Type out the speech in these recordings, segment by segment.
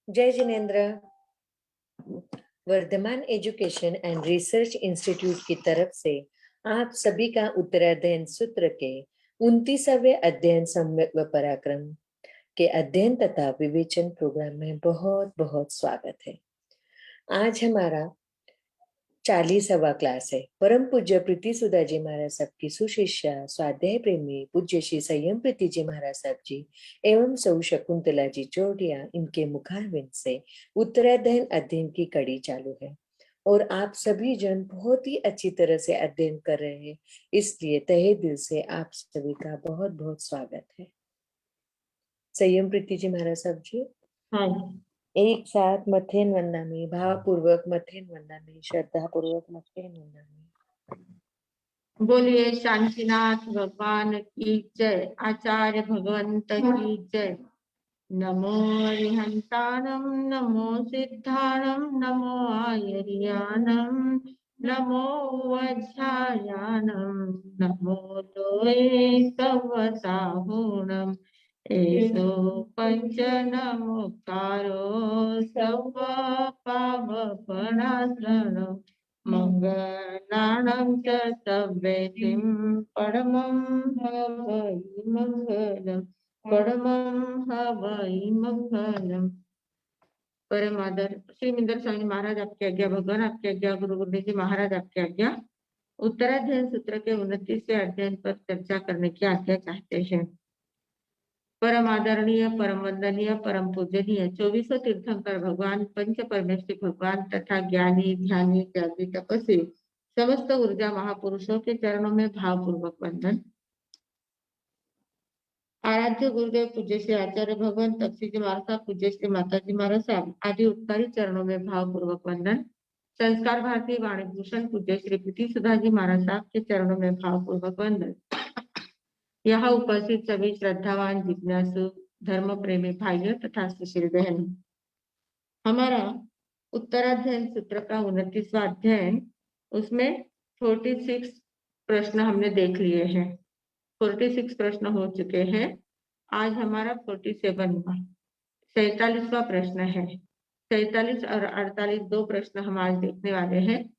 जय Jinendra. Vardhaman education and research institute की तरफ से आप सभी का उत्तराध्ययन सूत्र के 29वें अध्ययन सम्यक व पराक्रम के अध्ययन तथा विवेचन प्रोग्राम में बहुत बहुत स्वागत है। आज हमारा 40वां क्लास है। परम पूज्य प्रीति सुधा जी महाराज साहब की सुशिष्या स्वाध्याय प्रेमी पूज्य श्री संयम प्रीति जी महाराज साहब जी एवं सौ शकुंतला जी चौटिया इनके मुखारविंद से उत्तराध्ययन अध्ययन की कड़ी चालू है और आप सभी जन बहुत ही अच्छी तरह से अध्ययन कर रहे हैं, इसलिए तहे दिल से आप सभी का बहुत बहुत स्वागत है। संयम प्रीति जी महाराज साहब जी हाँ, एक साथ मथेन वंदनामी, भावपूर्वक मथेन वंदनामी, श्रद्धा पूर्वक मथेन वंदनामी। बोलिए शांतिनाथ भगवान की जय, आचार्य भगवंत की जय। नमो अरिहंताणं, नमो सिद्धाणं, नमो आयर्याणं, नमो वज्रायाणं, नमो लोये सवसाहुणम्। एषो पञ्चनमुक्तारो सर्व पापप्रणाशनो मंगलानं च सव्येतिं परमं हवै मंगलम्, परमं हवै मंगलम्। परम आदर श्री मिंदर स्वामी महाराज आपकी आज्ञा, भगवान आपकी आज्ञा, गुरु गोविंद जी महाराज आपकी आज्ञा। उत्तराध्ययन सूत्र के 29वें अध्ययन पर चर्चा करने की आज्ञा चाहते हैं। परम आदरणीय, परम वंदनीय, परम पूजनीय 24 तीर्थंकर भगवान, पंच परमेश्वरी भगवान तथा ज्ञानी ध्यानी त्यागी तपस्वी समस्त ऊर्जा महापुरुषों के चरणों में भावपूर्वक वंदन। आराध्य गुरुदेव पूज्य श्री आचार्य भगवान तपसी जी महाराज साहब, पूज्य श्री माता जी महाराज साहब आदि उत्तरी चरणों में भावपूर्वक वंदन। संस्कार भारती वाणी भूषण पूज्य श्री प्रीति सुधा जी महाराज साहब के चरणों में भावपूर्वक वंदन। यहाँ उपस्थित सभी श्रद्धावान, जिज्ञासु, धर्म प्रेमी भाइयों तथा सुशील बहन, हमारा उत्तराध्ययन सूत्र का 29वां अध्ययन, उसमें 46 प्रश्न हमने देख लिए हैं। 46 प्रश्न हो चुके हैं। आज हमारा 47वां प्रश्न है। 47 और 48 दो प्रश्न हम आज देखने वाले हैं।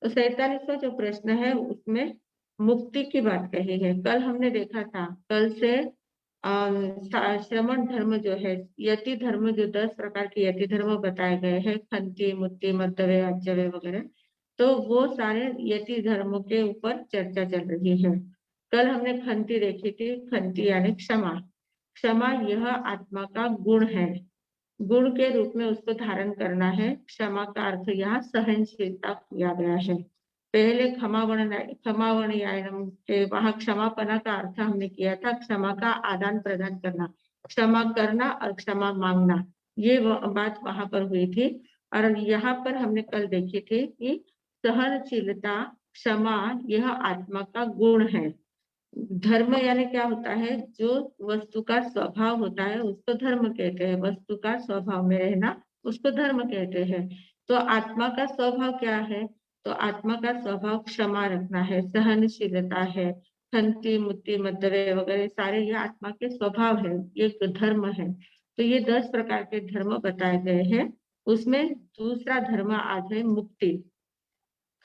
तो 47वां जो प्रश्न है उसमें मुक्ति की बात कही है। कल हमने देखा था, कल से श्रमण धर्म जो है, यति धर्म, जो 10 प्रकार के यति धर्म बताए गए हैं, खंती, मुक्ति, मध्यवे, अज्जवे वगैरह, तो वो सारे यति धर्मों के ऊपर चर्चा चल रही है। कल हमने खंती देखी थी। खंती यानी क्षमा। क्षमा यह आत्मा का गुण है, गुण के रूप में उसको धारण करना है। क्षमा का अर्थ यहाँ सहनशीलता किया गया है। पहले क्षमावणयायनम के वहां क्षमापना का अर्थ हमने किया था, क्षमा का आदान प्रदान करना, क्षमा करना और क्षमा मांगना, ये बात वहां पर हुई थी। और यहाँ पर हमने कल देखी थी कि सहनशीलता, क्षमा यह आत्मा का गुण है। धर्म यानी क्या होता है? जो वस्तु का स्वभाव होता है उसको धर्म कहते हैं। वस्तु का स्वभाव में रहना उसको धर्म कहते हैं। तो आत्मा का स्वभाव क्या है? तो आत्मा का स्वभाव क्षमा रखना है, सहनशीलता है, खंती, मुक्ति, मध्यवे वगैरह सारे ये आत्मा के स्वभाव है, ये धर्म है। तो ये 10 प्रकार के धर्म बताए गए हैं। उसमें दूसरा धर्म आज है मुक्ति।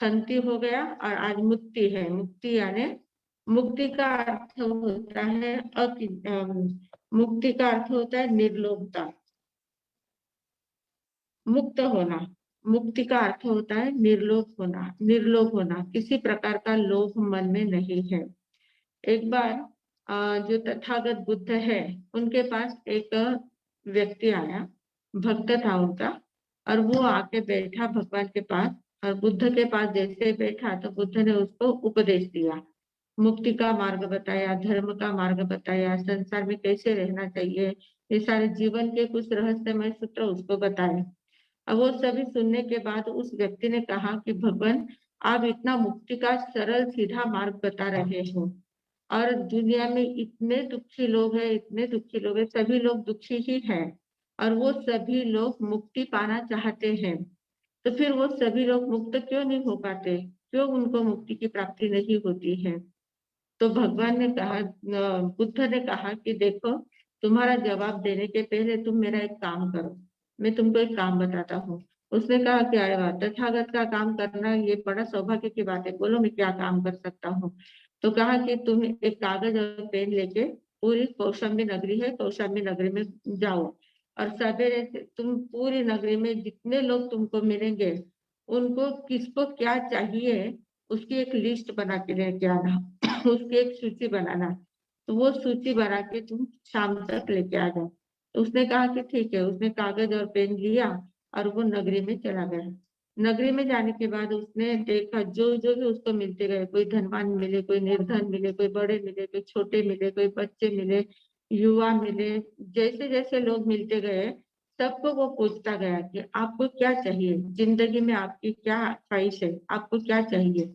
खंती हो गया और आज मुक्ति है। मुक्ति यानी मुक्ति का अर्थ होता है मुक्ति का अर्थ होता है निर्लोभता, मुक्त होना। मुक्ति का अर्थ होता है निर्लोभ होना, निर्लोभ होना, किसी प्रकार का लोभ मन में नहीं है। एक बार जो तथागत बुद्ध है उनके पास एक व्यक्ति आया, भक्त था उनका, और वो आके बैठा भगवान के पास, और बुद्ध के पास जैसे बैठा तो बुद्ध ने उसको उपदेश दिया, मुक्ति का मार्ग बताया, धर्म का मार्ग बताया, संसार में कैसे रहना चाहिए, ये सारे जीवन के कुछ रहस्यमय सूत्र उसको बताए। अब वो सभी सुनने के बाद उस व्यक्ति ने कहा कि भगवान, आप इतना मुक्ति का सरल सीधा मार्ग बता रहे हो, और दुनिया में इतने दुखी लोग हैं, इतने दुखी लोग हैं, सभी लोग दुखी ही हैं, और वो सभी लोग मुक्ति पाना चाहते हैं, तो फिर वो सभी लोग मुक्त क्यों नहीं हो पाते? क्यों उनको मुक्ति की प्राप्ति नहीं होती है? तो भगवान ने कहा, बुद्ध ने कहा कि देखो, तुम्हारा जवाब देने के पहले तुम मेरा एक काम करो। मैं तुमको एक काम बताता हूँ। उसने कहा कि अरे वाह, तथागत का काम करना ये बड़ा सौभाग्य की बात है, बोलो मैं क्या काम कर सकता हूँ। तो कहा कि तुम एक कागज और पेन लेके पूरी कौशाम्बी नगरी है, कौशाम्बी नगरी में जाओ, और सवेरे से तुम पूरी नगरी में जितने लोग तुमको मिलेंगे उनको किसको क्या चाहिए उसकी एक लिस्ट बना के लेके आना उसकी एक सूची बनाना। तो वो सूची बना के तुम शाम तक लेके आ जाओ। तो उसने कहा कि ठीक है। उसने कागज और पेन लिया और वो नगरी में चला गया। नगरी में जाने के बाद उसने देखा जो जो भी उसको मिलते गए, कोई धनवान मिले, कोई निर्धन मिले, कोई बड़े मिले, कोई छोटे मिले, कोई बच्चे मिले, युवा मिले, जैसे जैसे लोग मिलते गए सबको वो पूछता गया कि आपको क्या चाहिए, जिंदगी में आपकी क्या ख्वाहिश है, आपको क्या चाहिए।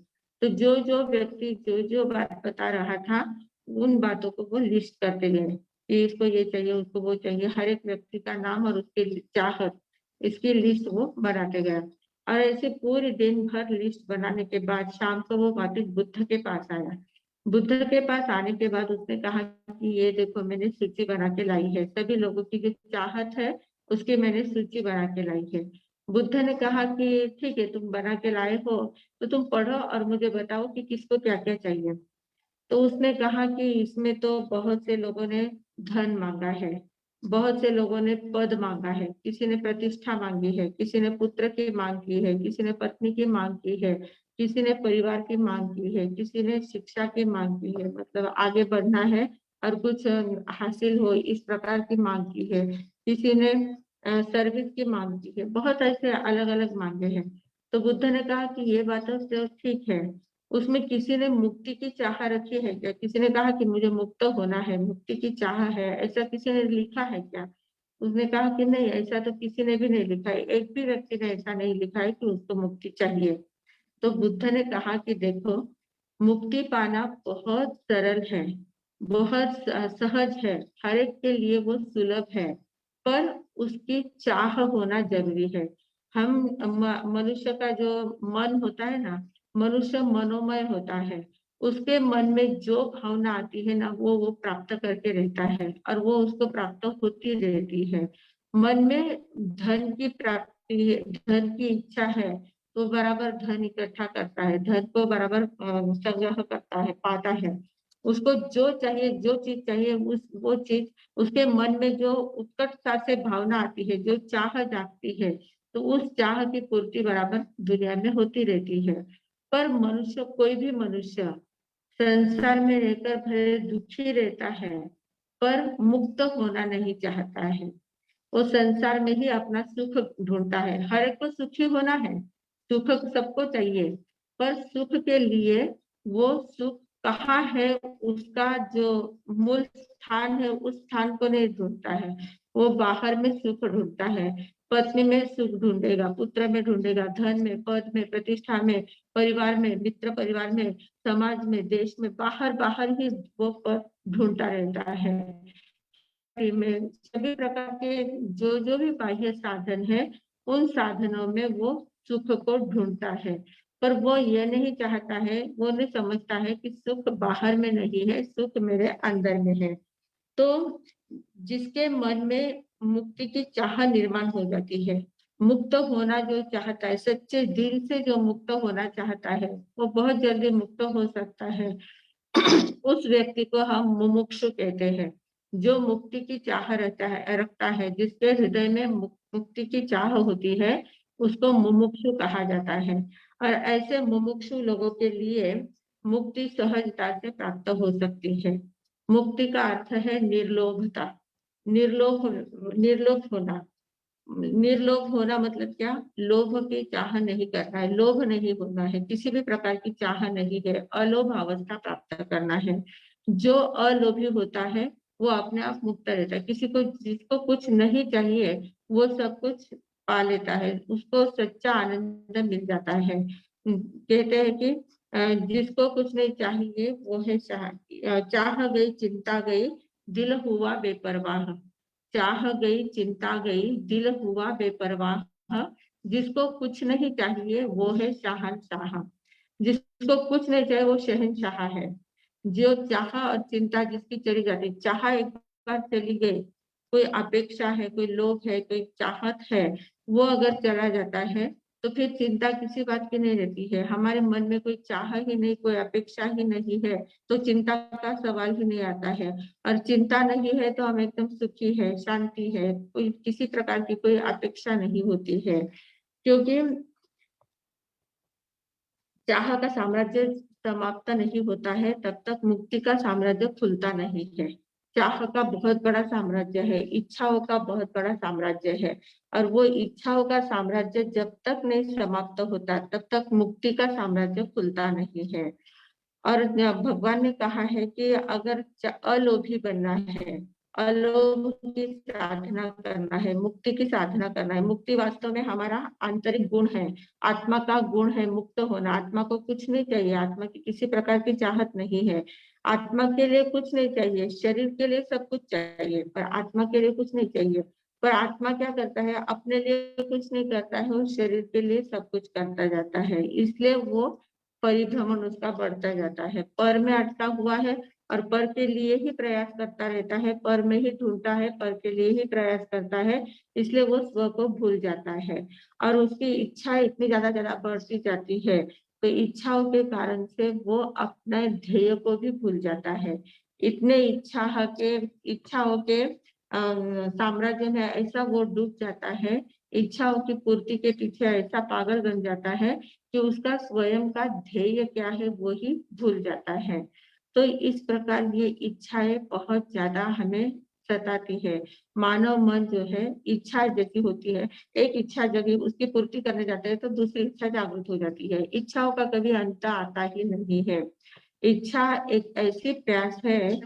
तो जो जो व्यक्ति जो जो बात बता रहा था उन बातों को वो लिस्ट करते गए कि इसको ये चाहिए, उसको वो चाहिए, हर एक व्यक्ति का नाम और उसके चाहत, इसकी लिस्ट वो बनाते गया। और ऐसे पूरे दिन भर लिस्ट बनाने के बाद शाम को वो वापस बुद्ध के पास आया। बुद्ध के पास आने के बाद उसने कहा कि ये देखो मैंने सूची बना के लाई है, सभी लोगों की जो चाहत है उसकी मैंने सूची बना के लाई है। बुद्ध ने कहा कि ठीक है, तुम बना के लाए हो तो तुम पढ़ो और मुझे बताओ कि किसको क्या क्या चाहिए। तो उसने कहा कि इसमें तो बहुत से लोगों ने धन मांगा है, बहुत से लोगों ने पद मांगा है, किसी ने प्रतिष्ठा मांगी है, किसी ने पुत्र की मांग की है, किसी ने पत्नी की मांग की है, किसी ने परिवार की मांग की है, किसी ने शिक्षा की मांग की है, मतलब आगे बढ़ना है और कुछ हासिल हो इस प्रकार की मांग की है, किसी ने सर्विस की मांग की है, बहुत ऐसे अलग अलग मांगे हैं। तो बुद्ध ने कहा कि ये बात तो ठीक है, उसमें किसी ने मुक्ति की चाह रखी है क्या? किसी ने कहा कि मुझे मुक्त होना है, मुक्ति की चाह है, ऐसा किसी ने लिखा है क्या? उसने कहा कि नहीं, ऐसा तो किसी ने भी नहीं लिखा है, एक भी व्यक्ति ने ऐसा नहीं लिखा है कि उसको मुक्ति चाहिए। तो बुद्ध ने कहा कि देखो, मुक्ति पाना बहुत सरल है, बहुत सहज है, हर एक के लिए वो सुलभ है, पर उसकी चाह होना जरूरी है। हम मनुष्य का जो मन होता है ना, मनुष्य मनोमय होता है, उसके मन में जो भावना आती है ना वो प्राप्त करके रहता है और वो उसको प्राप्त होती रहती है। मन में धन की प्राप्ति है, धन की इच्छा है तो बराबर धन इकट्ठा करता है, धन को बराबर संग्रह करता है, पाता है। उसको जो चाहिए, जो चीज चाहिए, उस वो चीज उसके मन में जो उत्कटता से भावना आती है, जो चाह जागती है, तो उस चाह की पूर्ति बराबर दुनिया में होती रहती है। पर मनुष्य, कोई भी मनुष्य संसार में रहकर भले दुखी रहता है पर मुक्त होना नहीं चाहता है। वो संसार में ही अपना सुख ढूंढता है। हर एक को सुखी होना है, सुख सबको चाहिए, पर सुख के लिए वो सुख कहाँ है, उसका जो मूल स्थान है उस स्थान को नहीं ढूंढता है। वो बाहर में सुख ढूंढता है, पत्नी में सुख ढूंढेगा, पुत्र में ढूंढेगा, धन में, पद में, प्रतिष्ठा में, परिवार में, मित्र परिवार में, समाज में, देश में, बाहर बाहर ही वो पद ढूंढता रहता है। में सभी प्रकार के जो जो भी बाह्य साधन है उन साधनों में वो सुख को ढूंढता है, पर वो ये नहीं चाहता है, वो नहीं समझता है कि सुख बाहर में नहीं है, सुख मेरे अंदर में है। तो जिसके मन में मुक्ति की चाह निर्माण हो जाती है, मुक्त होना जो चाहता है, सच्चे दिल से जो मुक्त होना चाहता है वो बहुत जल्दी मुक्त हो सकता है। उस व्यक्ति को हम मुमुक्षु कहते हैं। जो मुक्ति की चाह रखता है, जिसके हृदय में मुक्ति की चाह होती है, उसको मुमुक्षु कहा जाता है। और ऐसे मुमुक्षु लोगों के लिए मुक्ति सहजता से प्राप्त हो सकती है। मुक्ति का अर्थ है निर्लोभता, निर्लोभ, निर्लोभ होना। निर्लोभ होना मतलब क्या? लोभ की चाह नहीं करना है, लोभ नहीं होना है, किसी भी प्रकार की चाह नहीं है, अलोभ अवस्था प्राप्त करना है। जो अलोभी होता है वो अपने आप मुक्त रहता है। किसी को, जिसको कुछ नहीं चाहिए वो सब कुछ पा लेता है, उसको सच्चा आनंद मिल जाता है। कहते हैं कि जिसको कुछ नहीं चाहिए वो है चाह गई चिंता गई, दिल हुआ बेपरवाह। चाह गई चिंता गई, दिल हुआ बेपरवाह। जिसको कुछ नहीं चाहिए वो है शहंशाह। जिसको कुछ नहीं चाहिए वो शहंशाह है। जो चाह और चिंता जिसकी चली जाती, चाह एक बार चली गई कोई अपेक्षा है, कोई लोभ है, कोई चाहत है, वो अगर चला जाता है तो फिर चिंता किसी बात की नहीं रहती है। हमारे मन में कोई चाह ही नहीं, कोई अपेक्षा ही नहीं है, तो चिंता का सवाल ही नहीं आता है। और चिंता नहीं है तो हम एकदम सुखी है, शांति है, कोई किसी प्रकार की कोई अपेक्षा नहीं होती है। क्योंकि चाह का साम्राज्य समाप्त नहीं होता है तब तक मुक्ति का साम्राज्य खुलता नहीं है। चाह का बहुत बड़ा साम्राज्य है, इच्छाओं का बहुत बड़ा साम्राज्य है, और वो इच्छाओं का साम्राज्य जब तक नहीं समाप्त होता तब तक मुक्ति का साम्राज्य खुलता नहीं है। और भगवान ने कहा है कि अगर अलोभी बनना है, अलोभ की साधना करना है, मुक्ति की साधना करना है। मुक्ति वास्तव में हमारा आंतरिक गुण है, आत्मा का गुण है मुक्त होना। आत्मा को कुछ नहीं चाहिए, आत्मा की किसी प्रकार की चाहत नहीं है, आत्मा के लिए कुछ नहीं चाहिए। शरीर के लिए सब कुछ चाहिए पर आत्मा के लिए कुछ नहीं चाहिए। पर आत्मा क्या करता है, अपने लिए कुछ नहीं करता है, और शरीर के लिए सब कुछ करता जाता है। इसलिए वो परिभ्रमण उसका बढ़ता जाता है, पर में अटका हुआ है और पर के लिए ही प्रयास करता रहता है, पर में ही ढूंढता है, पर के लिए ही प्रयास करता है। इसलिए वो स्व को भूल जाता है और उसकी इच्छा इतनी ज्यादा बढ़ती जाती है, तो इच्छाओं के कारण से वो अपने ध्येय को भी भूल जाता है। इतने इच्छाओं के साम्राज्य में ऐसा वो डूब जाता है, इच्छाओं की पूर्ति के पीछे ऐसा पागल बन जाता है कि उसका स्वयं का ध्येय क्या है वो ही भूल जाता है। तो इस प्रकार ये इच्छाएं बहुत ज्यादा हमें सताती है। मानव मन जो है इच्छा जैसी होती है, एक इच्छा जगी उसकी पूर्ति करने जाते हैं तो दूसरी इच्छा जागृत हो जाती है। इच्छाओं का कभी अंत आता ही नहीं है। इच्छा एक ऐसी प्यास है,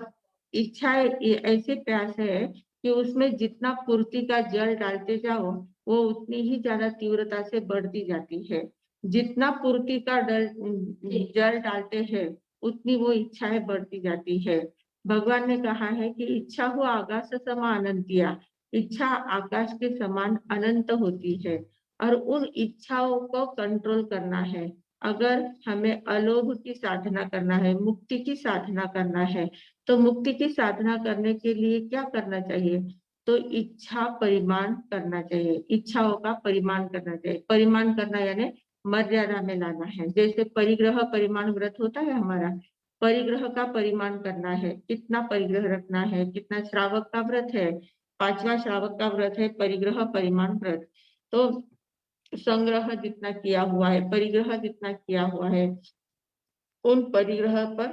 इच्छा ऐसी प्यास है कि उसमें जितना पूर्ति का जल डालते जाओ वो उतनी ही ज्यादा तीव्रता से बढ़ती जाती है। जितना पूर्ति का जल डालते हैं उतनी वो इच्छाएं बढ़ती जाती है। भगवान ने कहा है कि इच्छा हो आकाश समान अनंतिया, इच्छा आकाश के समान अनंत होती है और उन इच्छाओं को कंट्रोल करना है। अगर हमें अलोभ की साधना करना है, मुक्ति की साधना करना है, तो मुक्ति की साधना करने के लिए क्या करना चाहिए? तो इच्छा परिमाण करना चाहिए, इच्छाओं का परिमाण करना चाहिए। परिमाण करना यानी मर्यादा में लाना है। जैसे परिग्रह परिमाण व्रत होता है हमारा, परिग्रह का परिमाण करना है, कितना परिग्रह रखना है, कितना श्रावक का व्रत है, 5वां श्रावक का व्रत है परिग्रह परिमाण व्रत। तो संग्रह जितना किया हुआ है, परिग्रह जितना किया हुआ है, उन परिग्रह पर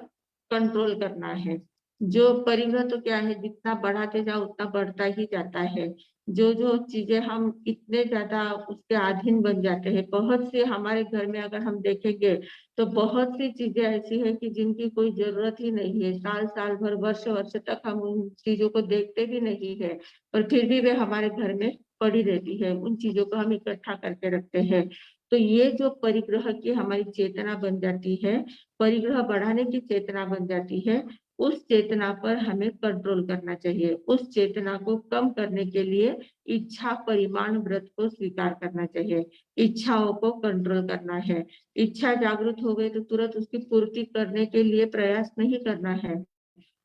कंट्रोल करना है। जो परिग्रह तो क्या है, जितना बढ़ाते जाओ उतना बढ़ता ही जाता है। जो जो चीजें हम इतने ज्यादा उसके अधीन बन जाते हैं, बहुत से हमारे घर में अगर हम देखेंगे तो बहुत सी चीजें ऐसी है कि जिनकी कोई जरूरत ही नहीं है। साल साल भर वर्ष वर्ष तक हम उन चीजों को देखते भी नहीं है, पर फिर भी वे हमारे घर में पड़ी रहती है। उन चीजों को हम इकट्ठा करके रखते हैं। तो ये जो परिग्रह की हमारी चेतना बन जाती है, परिग्रह बढ़ाने की चेतना बन जाती है, उस चेतना पर हमें कंट्रोल करना चाहिए। उस चेतना को कम करने के लिए इच्छा परिमाण व्रत को स्वीकार करना चाहिए, इच्छाओं को कंट्रोल करना है। इच्छा जागृत हो गई तो तुरंत उसकी पूर्ति करने के लिए प्रयास नहीं करना है।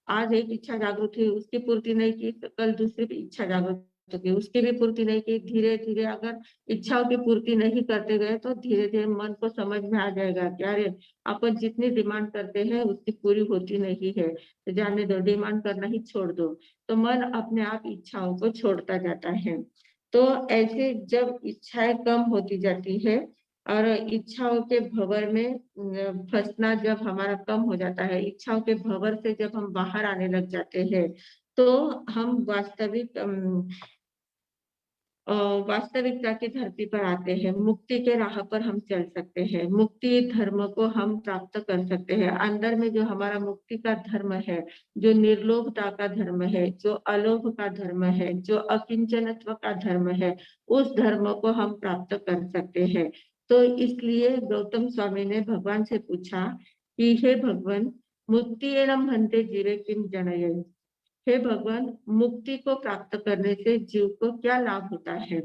आज एक इच्छा जागृत हुई, उसकी पूर्ति नहीं की तो कल दूसरी भी इच्छा जागृत होगी, उसकी भी पूर्ति नहीं की। धीरे धीरे अगर इच्छाओं की पूर्ति नहीं करते गए तो धीरे धीरे मन को समझ में आ जाएगा कि अरे अपन जितनी डिमांड करते हैं उतनी पूरी होती नहीं है, तो जाने दो, डिमांड करना ही छोड़ दो। तो मन अपने आप इच्छाओं को छोड़ता जाता है। तो ऐसे जब इच्छाएं कम होती जाती है और इच्छाओं के भंवर में फंसना जब हमारा कम हो जाता है, इच्छाओं के भंवर से जब हम बाहर आने लग जाते हैं, तो हम वास्तविकता की धरती पर आते हैं। मुक्ति के राह पर हम चल सकते हैं, मुक्ति धर्म को हम प्राप्त कर सकते हैं। अंदर में जो हमारा मुक्ति का धर्म है, जो निर्लोभता का धर्म है, जो अलोभ का धर्म है, जो अकिंचनत्व का धर्म है, उस धर्म को हम प्राप्त कर सकते हैं। तो इसलिए गौतम स्वामी ने भगवान से पूछा कि हे भगवान, मुक्ति एनम भन्ते जीवे किम जनयेत्। हे भगवान, मुक्ति को प्राप्त करने से जीव को क्या लाभ होता है?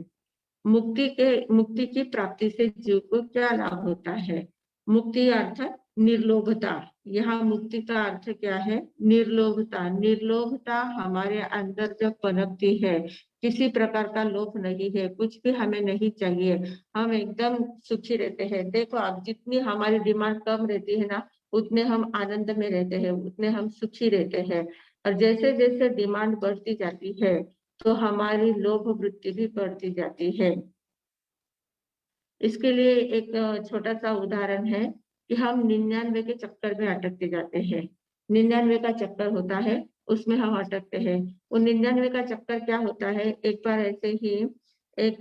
मुक्ति की प्राप्ति से जीव को क्या लाभ होता है? मुक्ति अर्थात निर्लोभता। यहाँ मुक्ति का अर्थ क्या है? निर्लोभता। निर्लोभता हमारे अंदर जब पनपती है, किसी प्रकार का लोभ नहीं है, कुछ भी हमें नहीं चाहिए, हम एकदम सुखी रहते हैं। देखो आप, जितनी हमारी डिमांड कम रहती है ना, उतने हम आनंद में रहते हैं, उतने हम सुखी रहते हैं। और जैसे जैसे डिमांड बढ़ती जाती है, तो हमारी लोभ वृत्ति भी बढ़ती जाती है। इसके लिए एक छोटा सा उदाहरण है कि हम 99 के चक्कर में अटकते जाते हैं। 99 का चक्कर होता है, उसमें हम अटकते हैं। वो 99 का चक्कर क्या होता है? एक बार ऐसे ही एक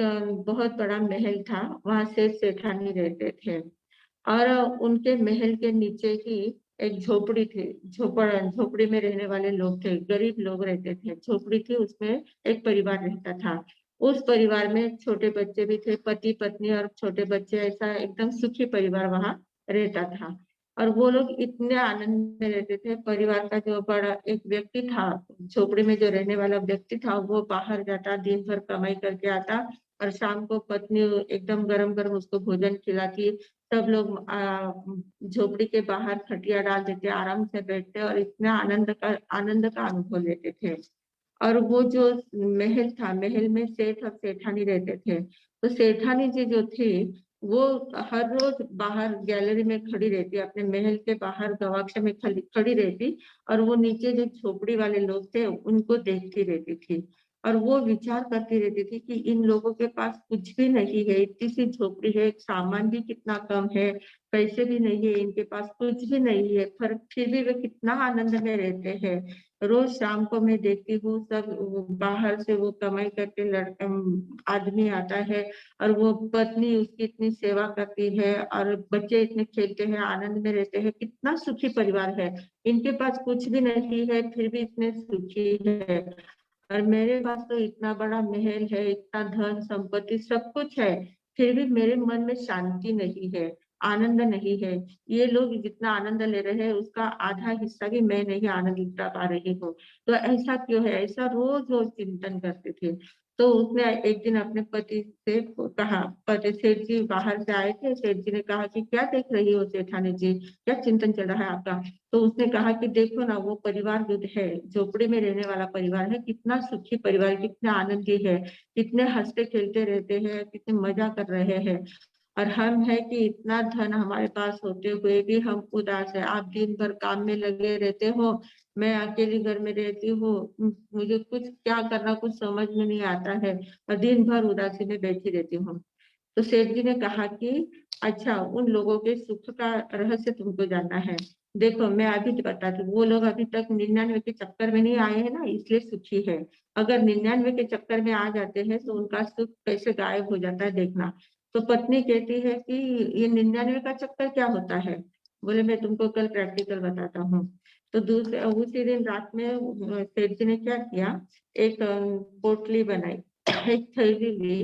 बहुत बड़ा महल था, वहां सेठ सेठानी रहते थे, और उनके महल के नीचे ही एक झोपड़ी थी। झोपड़ी में रहने वाले लोग थे, गरीब लोग रहते थे। झोपड़ी थी, उसमें एक परिवार रहता था। उस परिवार में छोटे बच्चे भी थे, पति पत्नी और छोटे बच्चे, ऐसा एकदम सुखी परिवार वहां रहता था। और वो लोग इतने आनंद में रहते थे। परिवार का जो बड़ा एक व्यक्ति था, झोपड़ी में जो रहने वाला व्यक्ति था, वो बाहर जाता, दिन भर कमाई करके आता, और शाम को पत्नी एकदम गरम गरम उसको भोजन खिलाती। सब लोग झोपड़ी के बाहर खटिया डाल देते, आराम से बैठते और इतना आनंद का अनुभव लेते थे। और वो जो महल था, महल में सेठ और सेठानी रहते थे। तो सेठानी जी जो थी, वो हर रोज बाहर गैलरी में खड़ी रहती, अपने महल के बाहर गवाक्ष में खड़ी रहती, और वो नीचे जो झोपड़ी वाले लोग थे उनको देखती रहती थी। और वो विचार करती रहती थी कि इन लोगों के पास कुछ भी नहीं है, इतनी सी झोपड़ी है, सामान भी कितना कम है, पैसे भी नहीं है इनके पास, कुछ भी नहीं है, पर फिर भी वे कितना आनंद में रहते हैं। रोज शाम को मैं देखती हूँ, सब बाहर से वो कमाई करके आदमी आता है, और वो पत्नी उसकी इतनी सेवा करती है, और बच्चे इतने खेलते हैं, आनंद में रहते हैं। कितना सुखी परिवार है, इनके पास कुछ भी नहीं है, फिर भी इतने सुखी है। और मेरे पास तो इतना बड़ा महल है, इतना धन संपत्ति सब कुछ है, फिर भी मेरे मन में शांति नहीं है, आनंद नहीं है। ये लोग जितना आनंद ले रहे हैं, उसका आधा हिस्सा भी मैं नहीं आनंद उठा पा रही हूँ। तो ऐसा क्यों है? ऐसा रोज रोज चिंतन करते थे। तो उसने एक दिन अपने पति से कहा, पति सेठ जी बाहर से आए थे, सेठ जी ने कहा कि क्या देख रही हो सेठानी जी, क्या चिंतन चल रहा है आपका? तो उसने कहा कि देखो ना, वो परिवार जो है, झोपड़ी में रहने वाला परिवार है, कितना सुखी परिवार, कितना आनंदी है, कितने हंसते खेलते रहते हैं, कितने मजा कर रहे हैं। और हम है कि इतना धन हमारे पास होते हुए भी हम उदास है। आप दिन भर काम में लगे रहते हो, मैं अकेली घर में रहती हूँ, मुझे कुछ क्या करना कुछ समझ में नहीं आता है, और दिन भर उदासी में बैठी रहती हूँ। तो सेठ जी ने कहा कि अच्छा, उन लोगों के सुख का रहस्य तुमको जानना है। देखो मैं अभी बताती हूँ, वो लोग अभी तक 99 के चक्कर में नहीं आए हैं ना, इसलिए सुखी है। अगर 99 के चक्कर में आ जाते हैं तो उनका सुख कैसे गायब हो जाता है, देखना। तो पत्नी कहती है कि ये 99 का चक्कर क्या होता है? बोले मैं तुमको कल प्रैक्टिकल बताता हूँ। तो दूसरे उसी दिन रात में सेठ जी ने क्या किया, एक पोटली बनाई, एक थैली ली,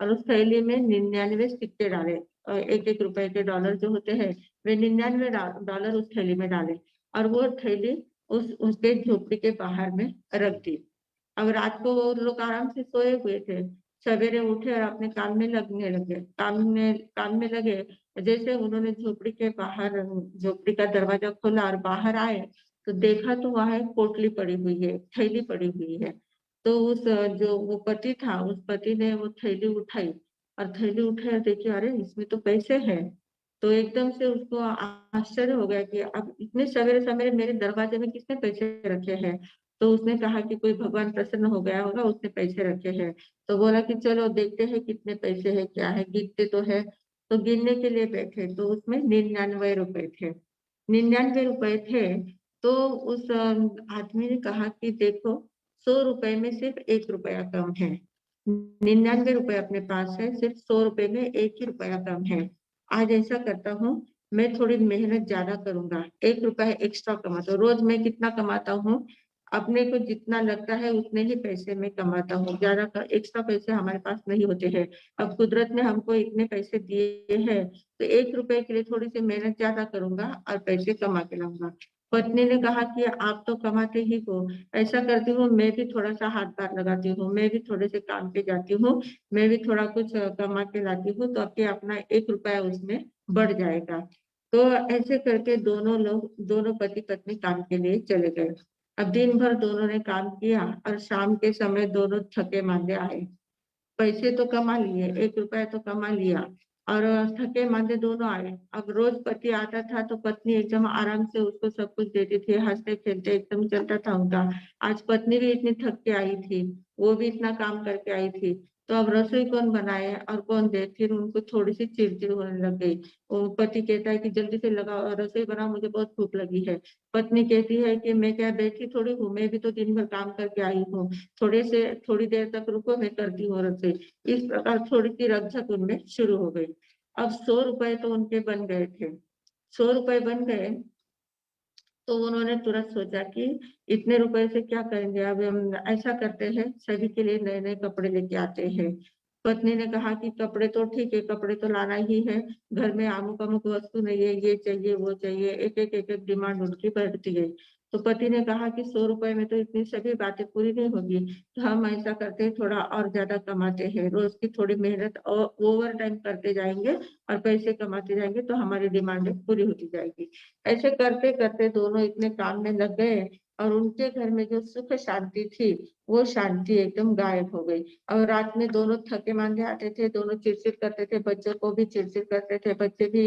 और उस थैली में 99 सिक्के डाले, 1-1 रुपए के डॉलर जो होते हैं, वे 99 डॉलर उस थैली में डाले, और वो थैली उस उसके झोपड़ी के बाहर में रख दी। अब रात को वो लोग आराम से सोए हुए थे, सवेरे उठे और अपने काम में लगने लगे, काम में लगे। जैसे उन्होंने झोपड़ी के बाहर झोपड़ी का दरवाजा खोला और बाहर आए, तो देखा तो वहां एक पोटली पड़ी हुई है, थैली पड़ी हुई है। तो उस जो वो पति था, उस पति ने वो थैली उठाई, और थैली उठाई और देखी, अरे इसमें तो पैसे हैं। तो एकदम से उसको आश्चर्य हो गया कि अब इतने सवेरे सवेरे मेरे दरवाजे में किसने पैसे रखे हैं। तो उसने कहा कि कोई भगवान प्रसन्न हो गया होगा, उसने पैसे रखे हैं। तो बोला कि चलो देखते हैं कितने पैसे हैं, क्या है, गिनते तो है। तो गिनने के लिए बैठे, तो उसमें 99 रुपए थे। 99 रुपए थे। तो उस आदमी ने कहा कि देखो, 100 रुपए में सिर्फ 1 रुपया कम है, 99 रुपए अपने पास है, सिर्फ 100 रुपए में 1 ही रुपया कम है। आज ऐसा करता हूँ, मैं थोड़ी मेहनत ज्यादा करूंगा, 1 रुपया एक्स्ट्रा कमाता हूँ। रोज मैं कितना कमाता हूँ, अपने को जितना लगता है उतने ही पैसे में कमाता हूँ, ज्यादा एक्स्ट्रा पैसे हमारे पास नहीं होते हैं। अब कुदरत ने हमको इतने पैसे दिए हैं, तो 1 रुपए के लिए थोड़ी सी मेहनत ज्यादा करूंगा और पैसे कमा के लाऊंगा। पत्नी ने कहा कि आप तो कमाते ही हो, ऐसा करती हूँ, मैं भी थोड़ा सा हाथ पार लगाती हूँ, मैं भी थोड़े से काम पे जाती हूँ, मैं भी थोड़ा कुछ कमा के लाती हूँ, तो आपके अपना 1 रुपया उसमें बढ़ जाएगा। तो ऐसे करके दोनों पति पत्नी काम के लिए चले गए। अब दिन भर दोनों ने काम किया और शाम के समय दोनों थके मांदे आए। पैसे तो कमा लिए, 1 रुपया तो कमा लिया और थके मांदे दोनों आए। अब रोज पति आता था तो पत्नी एकदम आराम से उसको सब कुछ देती थी, हंसते खेलते एकदम चलता था उनका। आज पत्नी भी इतनी थक के आई थी, वो भी इतना काम करके आई थी, तो अब रसोई कौन बनाए और कौन दे। फिर उनको थोड़ी सी चिड़चिड़ होने लग गई। वो पति कहता है कि जल्दी से लगाओ रसोई बनाओ, मुझे बहुत भूख लगी है। पत्नी कहती है कि मैं क्या बैठी थोड़ी हूँ, मैं भी तो दिन भर काम करके आई हूँ, थोड़ी देर तक रुको, मैं करती हूँ रसोई। इस प्रकार थोड़ी सी रकझक उनमें शुरू हो गई। अब 100 रुपए तो उनके बन गए थे। 100 रुपए बन गए तो उन्होंने तुरंत सोचा कि इतने रुपए से क्या करेंगे। अब हम ऐसा करते हैं, सभी के लिए नए नए कपड़े लेके आते हैं। पत्नी ने कहा कि कपड़े तो ठीक है, कपड़े तो लाना ही है, घर में अमुक अमुक वस्तु नहीं है, ये चाहिए वो चाहिए, एक एक डिमांड उनकी बढ़ती गई। तो पति ने कहा कि 100 रुपए में तो इतनी सभी बातें पूरी नहीं होगी, तो हम ऐसा करते हैं, थोड़ा और ज्यादा कमाते हैं, रोज की थोड़ी मेहनत और ओवर टाइम करते जाएंगे और पैसे कमाते जाएंगे तो हमारी डिमांड पूरी होती जाएगी। ऐसे करते करते दोनों इतने काम में लग गए और उनके घर में जो सुख शांति थी, वो शांति एकदम गायब हो गई। और रात में दोनों थके मांदे आते थे, दोनों चिड़चिड़ करते थे, बच्चों को भी चिड़चिड़ करते थे, बच्चे भी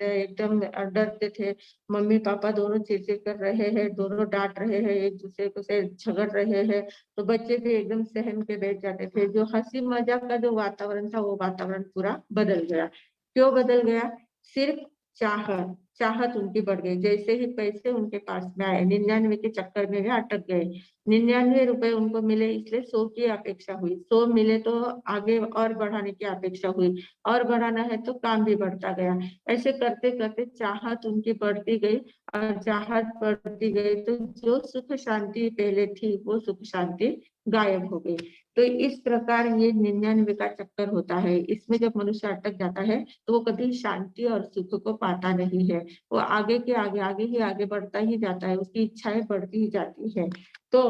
एकदम डरते थे। मम्मी पापा दोनों चिड़चिड़ कर रहे हैं, दोनों डांट रहे हैं, एक दूसरे को से झगड़ रहे हैं, तो बच्चे भी एकदम सहम के बैठ जाते थे। जो हंसी मजाक का जो वातावरण था, वो वातावरण पूरा बदल गया। क्यों बदल गया? सिर्फ चाहत चाहत उनकी बढ़ गई। जैसे ही पैसे उनके पास में आए, 99 के चक्कर में वे अटक गए। 99 रुपए उनको मिले इसलिए 100 की अपेक्षा हुई, 100 मिले तो आगे और बढ़ाने की अपेक्षा हुई, और बढ़ाना है तो काम भी बढ़ता गया। ऐसे करते करते चाहत उनकी बढ़ती गई और चाहत बढ़ती गई तो जो सुख शांति पहले थी वो सुख शांति गायब हो गई। तो इस प्रकार ये 99 का चक्कर होता है। इसमें जब मनुष्य अटक जाता है तो वो कभी शांति और सुख को पाता नहीं है। वो आगे के आगे ही आगे बढ़ता ही जाता है, उसकी इच्छाएं बढ़ती ही जाती है। तो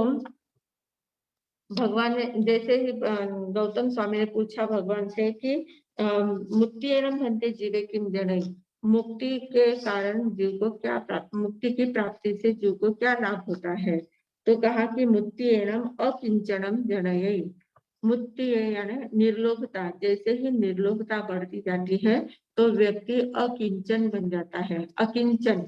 भगवान ने जैसे ही गौतम स्वामी ने पूछा भगवान से कि मुक्ति एवं धनते जीवे किम जनई, मुक्ति के कारण जीव को क्या प्राप्त, मुक्ति की प्राप्ति से जीव को क्या लाभ होता है। तो कहा कि मुक्ति एवं अकिंचनम जनयई, मुक्ति यानी निर्लोभता। जैसे ही निर्लोभता बढ़ती जाती है तो व्यक्ति अकिंचन बन जाता है। अकिंचन,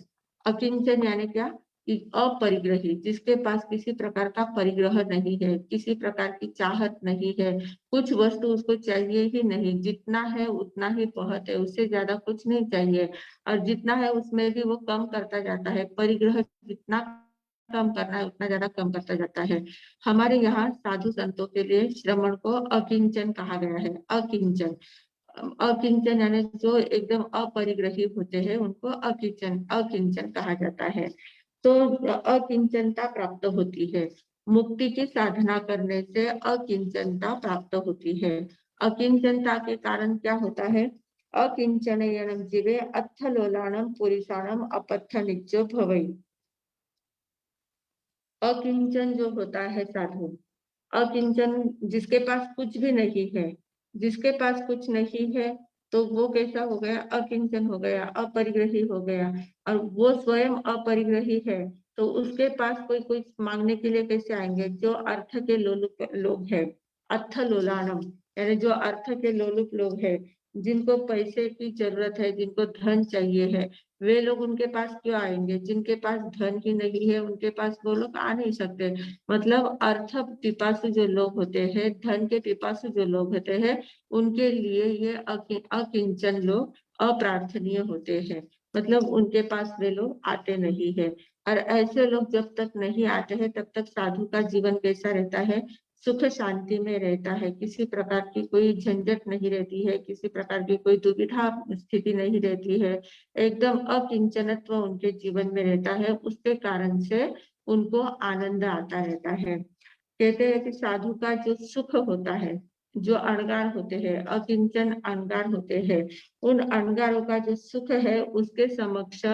अकिंचन यानी क्या? कि अपरिग्रही, जिसके पास किसी प्रकार का परिग्रह नहीं है, किसी प्रकार की चाहत नहीं है, कुछ वस्तु उसको चाहिए ही नहीं, जितना है उतना ही बहुत है, उससे ज्यादा कुछ नहीं चाहिए, और जितना है उसमें भी वो कम करता जाता है। परिग्रह जितना कम करना है उतना ज्यादा कम करता जाता है। हमारे यहाँ साधु संतों के लिए श्रमण को अकिंचन कहा गया है। अकिंचन, अकिंचन यानी जो एकदम अपरिग्रही होते हैं उनको अकिंचन अकिंचन कहा जाता है। तो अकिंचनता प्राप्त होती है। मुक्ति की साधना करने से अकिंचनता प्राप्त होती है। अकिंचनता के कारण क्या होता है? अकिंचन जीवे अथ लोलाणम पुरुषाणम अपत्थ नित्यो भवई। अकिंचन जो होता है साधु, अकिंचन जिसके पास कुछ भी नहीं है, जिसके पास कुछ नहीं है तो वो कैसा हो गया? अकिंचन हो गया, अपरिग्रही हो गया। और वो स्वयं अपरिग्रही है तो उसके पास कोई कुछ मांगने के लिए कैसे आएंगे? जो अर्थ के लोलुप लोग हैं, अर्थ लोलानम, यानी जो अर्थ के लोलुप लोग हैं, जिनको पैसे की जरूरत है, जिनको धन चाहिए है, वे लोग उनके पास क्यों आएंगे? जिनके पास धन ही नहीं है उनके पास वो लोग आ नहीं सकते। मतलब अर्थ पिपासु जो लोग होते हैं, धन के पिपासु जो लोग होते हैं, उनके लिए ये अकिंचन लोग अप्रार्थनीय होते हैं। मतलब उनके पास वे लोग आते नहीं है। और ऐसे लोग जब तक नहीं आते हैं तब तक साधु का जीवन कैसा रहता है? सुख शांति में रहता है। किसी प्रकार की कोई झंझट नहीं रहती है, किसी प्रकार की कोई दुविधा स्थिति नहीं रहती है, एकदम अकिंचनत्व उनके जीवन में रहता है। उसके कारण से उनको आनंद आता रहता है। कहते हैं कि साधु का जो सुख होता है, जो अणगार होते हैं, अकिंचन अणगार होते हैं, उन अणगारों का जो सुख है उसके समक्ष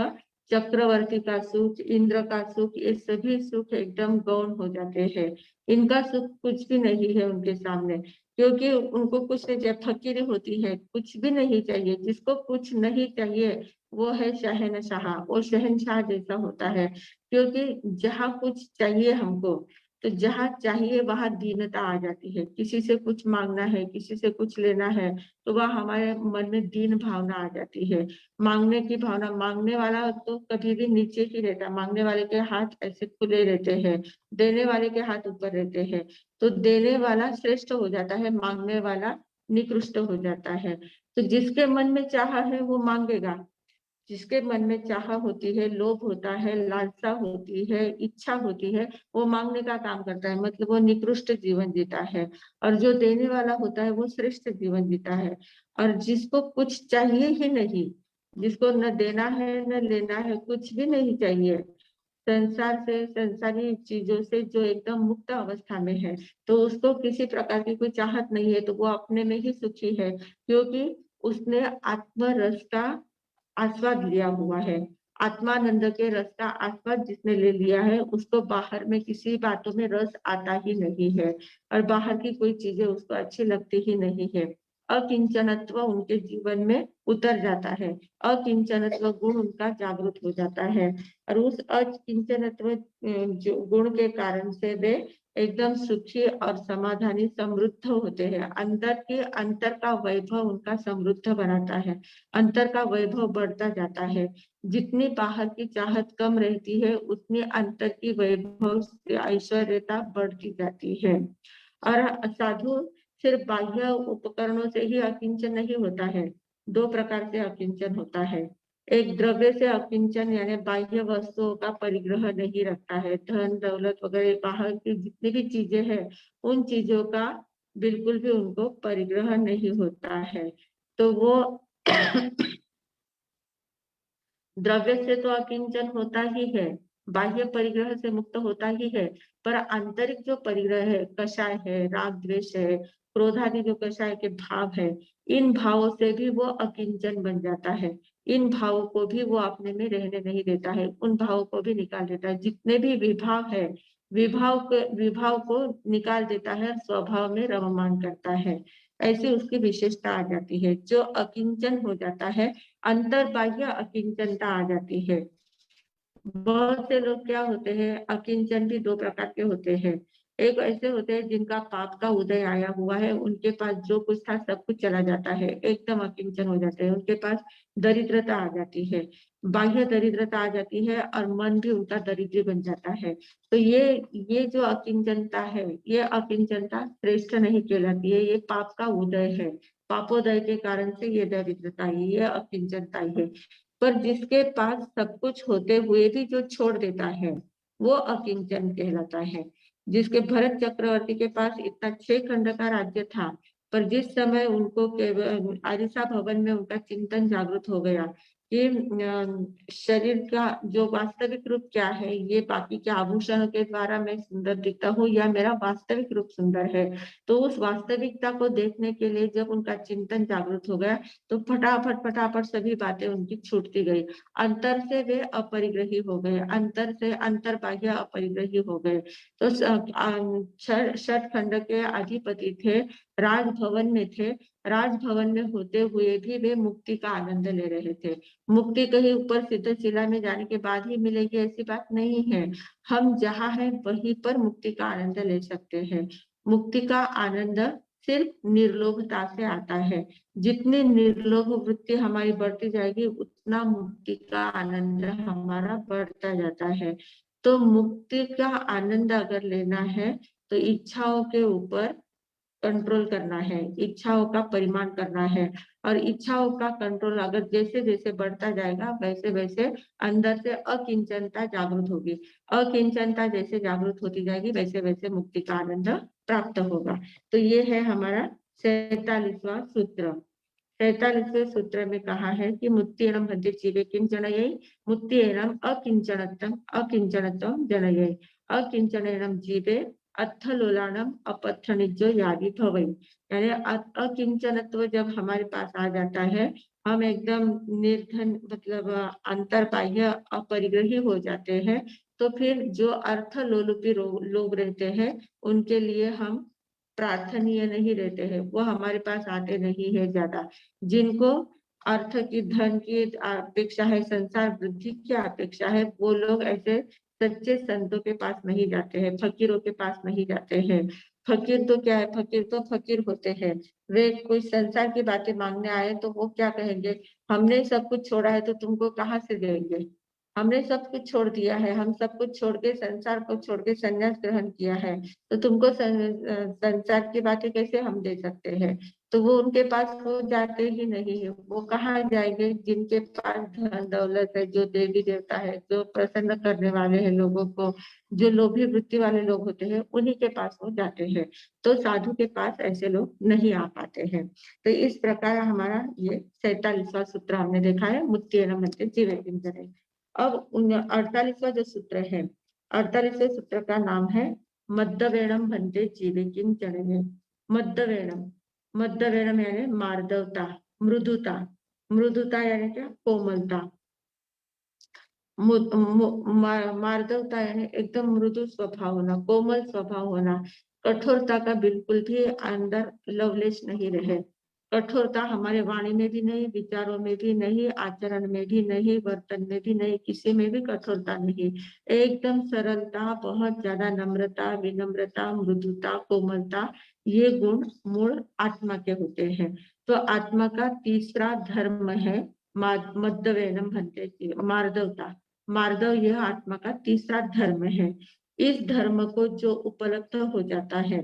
चक्रवर्ती का सुख, इंद्र का सुख, ये सभी सुख एकदम गौण हो जाते हैं। इनका सुख कुछ भी नहीं है उनके सामने। क्योंकि उनको कुछ नहीं चाहिए, फकीरी होती है, कुछ भी नहीं चाहिए। जिसको कुछ नहीं चाहिए वो है शहनशाह, वो शहनशाह जैसा होता है। क्योंकि जहाँ कुछ चाहिए हमको, तो जहाँ चाहिए वहां दीनता आ जाती है। किसी से कुछ मांगना है, किसी से कुछ लेना है, तो वह हमारे मन में दीन भावना आ जाती है। मांगने की भावना, मांगने वाला तो कभी भी नीचे ही रहता, मांगने वाले के हाथ ऐसे खुले रहते हैं, देने वाले के हाथ ऊपर रहते हैं। तो देने वाला श्रेष्ठ हो जाता है, मांगने वाला निकृष्ट हो जाता है। तो जिसके मन में चाह है वो मांगेगा, जिसके मन में चाह होती है, लोभ होता है, लालसा होती है, इच्छा होती है, वो मांगने का काम करता है, मतलब वो निकृष्ट जीवन जीता है। और जो देने वाला होता है वो श्रेष्ठ जीवन जीता है। और जिसको कुछ चाहिए ही नहीं, जिसको न देना है न लेना है, कुछ भी नहीं चाहिए, संसार से, संसारी चीजों से जो एकदम मुक्त अवस्था में है, तो उसको किसी प्रकार की कोई चाहत नहीं है, तो वो अपने में ही सुखी है। क्योंकि उसने आत्म रस का आस्वाद लिया हुआ है। आत्मानंद के रस का आस्वाद जिसने ले लिया है, उसको बाहर में किसी बातों में रस आता ही नहीं है, और बाहर की कोई चीजें उसको अच्छी लगती ही नहीं है। अकिंचनत्व उनके जीवन में उतर जाता है, अकिंचनत्व गुण उनका जागृत हो जाता है। और उस अकिंचनत्व जो गुण के कारण से वे एकदम सुखी और समाधानी समृद्ध होते हैं। अंतर का वैभव उनका समृद्ध बनाता है, अंतर का वैभव बढ़ता जाता है। जितनी बाहर की चाहत कम रहती है, उतनी अंतर की वैभव ऐश्वर्यता बढ़ती जाती है। और साधु सिर्फ बाह्य उपकरणों से ही अकिंचन नहीं होता है, दो प्रकार से अकिंचन होता है। एक द्रव्य से अकिंचन यानी बाह्य वस्तुओं का परिग्रह नहीं रखता है, धन दौलत वगैरह बाहर की जितनी भी चीजें हैं, उन चीजों का बिल्कुल भी उनको परिग्रह नहीं होता है। तो वो द्रव्य से तो अकिंचन होता ही है, बाह्य परिग्रह से मुक्त होता ही है, पर आंतरिक जो परिग्रह है, कषाय है, राग द्वेष है, क्रोध आदि जो कषाय के भाव है, इन भावों से भी वो अकिंचन बन जाता है। इन भावों को भी वो अपने में रहने नहीं देता है, उन भावों को भी निकाल देता है। जितने भी विभाव है, विभाव को निकाल देता है, स्वभाव में रममान करता है। ऐसी उसकी विशेषता आ जाती है। जो अकिंचन हो जाता है, अंतर बाह्य अकिंचनता आ जाती है। बहुत से लोग क्या होते हैं, अकिंचन भी दो प्रकार के होते हैं। एक ऐसे होते हैं जिनका पाप का उदय आया हुआ है, उनके पास जो कुछ था सब कुछ चला जाता है, एकदम अकिंचन हो जाते हैं, उनके पास दरिद्रता आ जाती है, बाह्य दरिद्रता आ जाती है, और मन भी उनका दरिद्री बन जाता है। तो ये जो अकिंचनता है, ये अकिंचनता श्रेष्ठ नहीं कहलाती है, ये पाप का उदय है। पापोदय के कारण से ये दरिद्रता है, ये अकिंचनता है। पर जिसके पास सब कुछ होते हुए भी जो छोड़ देता है, वो अकिंचन कहलाता है। जिसके भरत चक्रवर्ती के पास इतना 6 खंड का राज्य था, पर जिस समय उनको केवल आरिसा भवन में उनका चिंतन जागृत हो गया कि शरीर का जो वास्तविक रूप क्या है, ये बाकी के आभूषणों के द्वारा मैं सुंदर दिखता हूँ या मेरा वास्तविक रूप सुंदर है, तो उस वास्तविकता को देखने के लिए जब उनका चिंतन जागृत हो गया, तो फटाफट फटाफट सभी बातें उनकी छूटती गई। अंतर से वे अपरिग्रही हो गए, अंतर से अंतर बाह्य अपरिग्रही हो गए। तो छठ खंड के अधिपति थे, राजभवन में थे, राजभवन में होते हुए भी वे मुक्ति का आनंद ले रहे थे। मुक्ति कहीं ऊपर सिद्ध शिला में जाने के बाद ही मिलेगी ऐसी बात नहीं है। हम जहाँ है वहीं पर मुक्ति का आनंद ले सकते हैं। मुक्ति का आनंद सिर्फ निर्लोभता से आता है। जितनी निर्लोभ वृत्ति हमारी बढ़ती जाएगी, उतना मुक्ति का आनंद हमारा बढ़ता जाता है। तो मुक्ति का आनंद अगर लेना है, तो इच्छाओं के ऊपर कंट्रोल करना है, इच्छाओं का परिमाण करना है। और इच्छाओं का कंट्रोल अगर जैसे जैसे बढ़ता जाएगा, वैसे वैसे अंदर से अकिंचनता जागृत होगी। अकिंचनता जैसे जागृत होती जाएगी, वैसे वैसे मुक्ति का आनंद प्राप्त होगा। तो ये है हमारा 47वां सूत्र। 43वें सूत्र में कहा है कि मुक्तिणम हन्ते जीवे किं जनयै, मुक्तिणम अकिंचनत्वं जनयै, अकिंचनेनम जीवे अत्थलोलानम अपत्थनिजो यादि भवै। यानी अकिंचनत्व जब हमारे पास आ जाता है, हम एकदम निर्धन मतलब अंतर बाह्य अपरिग्रही हो जाते हैं, तो फिर जो अर्थ लोलुपी लोग रहते हैं, उनके लिए हम प्रार्थनीय नहीं रहते हैं, वो हमारे पास आते नहीं है ज्यादा। जिनको अर्थ की, धन की अपेक्षा है, संसार वृद्धि की अपेक्षा है, वो लोग ऐसे सच्चे संतों के पास नहीं जाते हैं, फकीरों के पास नहीं जाते हैं। फकीर तो क्या है, फकीर तो फकीर होते हैं। वे कोई संसार की बातें मांगने आए तो वो क्या कहेंगे, हमने सब कुछ छोड़ा है तो तुमको कहाँ से देंगे, हमने सब कुछ छोड़ दिया है, हम सब कुछ छोड़ के, संसार को छोड़ के संन्यास ग्रहण किया है, तो तुमको संसार की बातें कैसे हम दे सकते हैं। तो वो उनके पास वो जाते ही नहीं है। वो कहाँ जाएंगे, जिनके पास धन दौलत है, जो देवी देवता है, जो प्रसन्न करने वाले हैं लोगों को, जो लोभी वृत्ति वाले लोग होते हैं, उन्हीं के पास वो जाते हैं। तो साधु के पास ऐसे लोग नहीं आ पाते हैं। तो इस प्रकार हमारा ये 47वां सूत्र हमने देखा है, मुक्तेन मध्य जीवे किंचन। अब 48वां जो सूत्र है, 48वें सूत्र का नाम है मध्यवेणम भन्ते जीवे किंचन। मध्यवेणम, मध्यवेणम यानी मार्दवता, मृदुता। मृदुता यानी क्या, कोमलता। मार्दवता यानी एकदम मृदु स्वभाव होना, कोमल स्वभाव होना। कठोरता का बिल्कुल भी अंदर लवलेश नहीं रहे। कठोरता हमारे वाणी में भी नहीं, विचारों में भी नहीं, आचरण में भी नहीं, वर्तन में भी नहीं, किसी में भी कठोरता नहीं। एकदम सरलता, बहुत ज्यादा नम्रता, विनम्रता, मृदुता, कोमलता, ये गुण मूल आत्मा के होते हैं। तो आत्मा का तीसरा धर्म है मध्यवेनम भन्ते, मार्दवता। मार्दव यह आत्मा का तीसरा धर्म है। इस धर्म को जो उपलब्ध हो जाता है,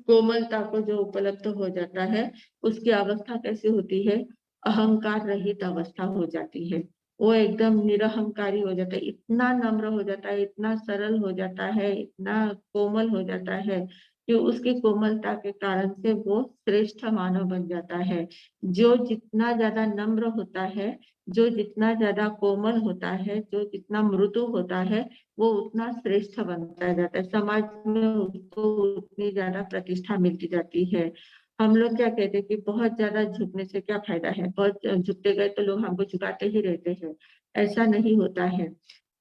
कोमलता को जो उपलब्ध हो जाता है, उसकी अवस्था कैसी होती है, अहंकार रहित अवस्था हो जाती है। वो एकदम निरहंकारी हो जाता है, इतना नम्र हो जाता है, इतना सरल हो जाता है, इतना कोमल हो जाता है कि उसकी कोमलता के कारण से वो श्रेष्ठ मानव बन जाता है। जो जितना ज्यादा नम्र होता है, जो जितना ज्यादा कोमल होता है, जो जितना मृदु होता है, वो उतना श्रेष्ठ बनता जाता है, समाज में उसको उतनी ज्यादा प्रतिष्ठा मिलती जाती है। हम लोग क्या कहते हैं कि बहुत ज्यादा झुकने से क्या फायदा है, बहुत झुकते गए तो लोग हमको झुकाते ही रहते हैं। ऐसा नहीं होता है।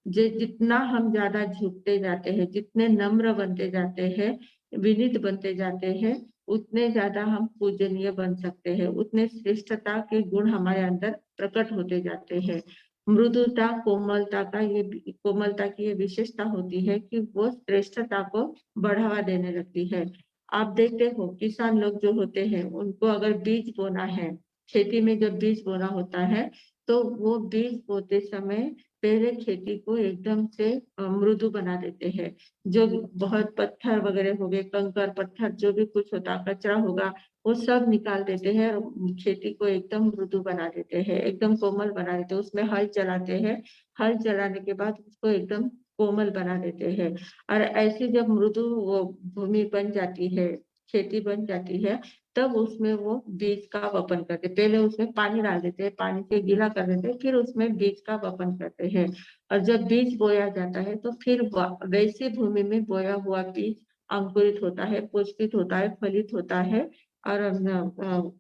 जितना हम ज्यादा झुकते जाते हैं, जितने नम्र बनते जाते हैं, विनीत बनते जाते हैं, उतने ज्यादा हम पूजनीय बन सकते हैं, उतने श्रेष्ठता के गुण हमारे अंदर प्रकट होते जाते हैं। मृदुता, कोमलता का ये, कोमलता की ये विशेषता होती है कि वो श्रेष्ठता को बढ़ावा देने लगती है। आप देखते हो किसान लोग जो होते हैं, उनको अगर बीज बोना है, खेती में जब बीज बोना होता है, तो वो बीज बोते समय पहले खेती को एकदम से मृदु बना देते हैं। जो बहुत पत्थर वगैरह हो गए, कंकर पत्थर जो भी कुछ होता, कचरा होगा, वो सब निकाल देते हैं और खेती को एकदम मृदु बना देते हैं, एकदम कोमल बना देते हैं। उसमें हल चलाते हैं, हल चलाने के बाद उसको एकदम कोमल बना देते हैं। और ऐसी जब मृदु वो भूमि बन जाती है, खेती बन जाती है, तब उसमें वो बीज का वपन करते, पहले उसमें पानी डाल देते हैं, पानी से गीला कर देते हैं, फिर उसमें बीज का वपन करते हैं। और जब बीज बोया जाता है तो फिर वैसी भूमि में बोया हुआ बीज अंकुरित होता है, पुष्पित होता है, फलित होता है और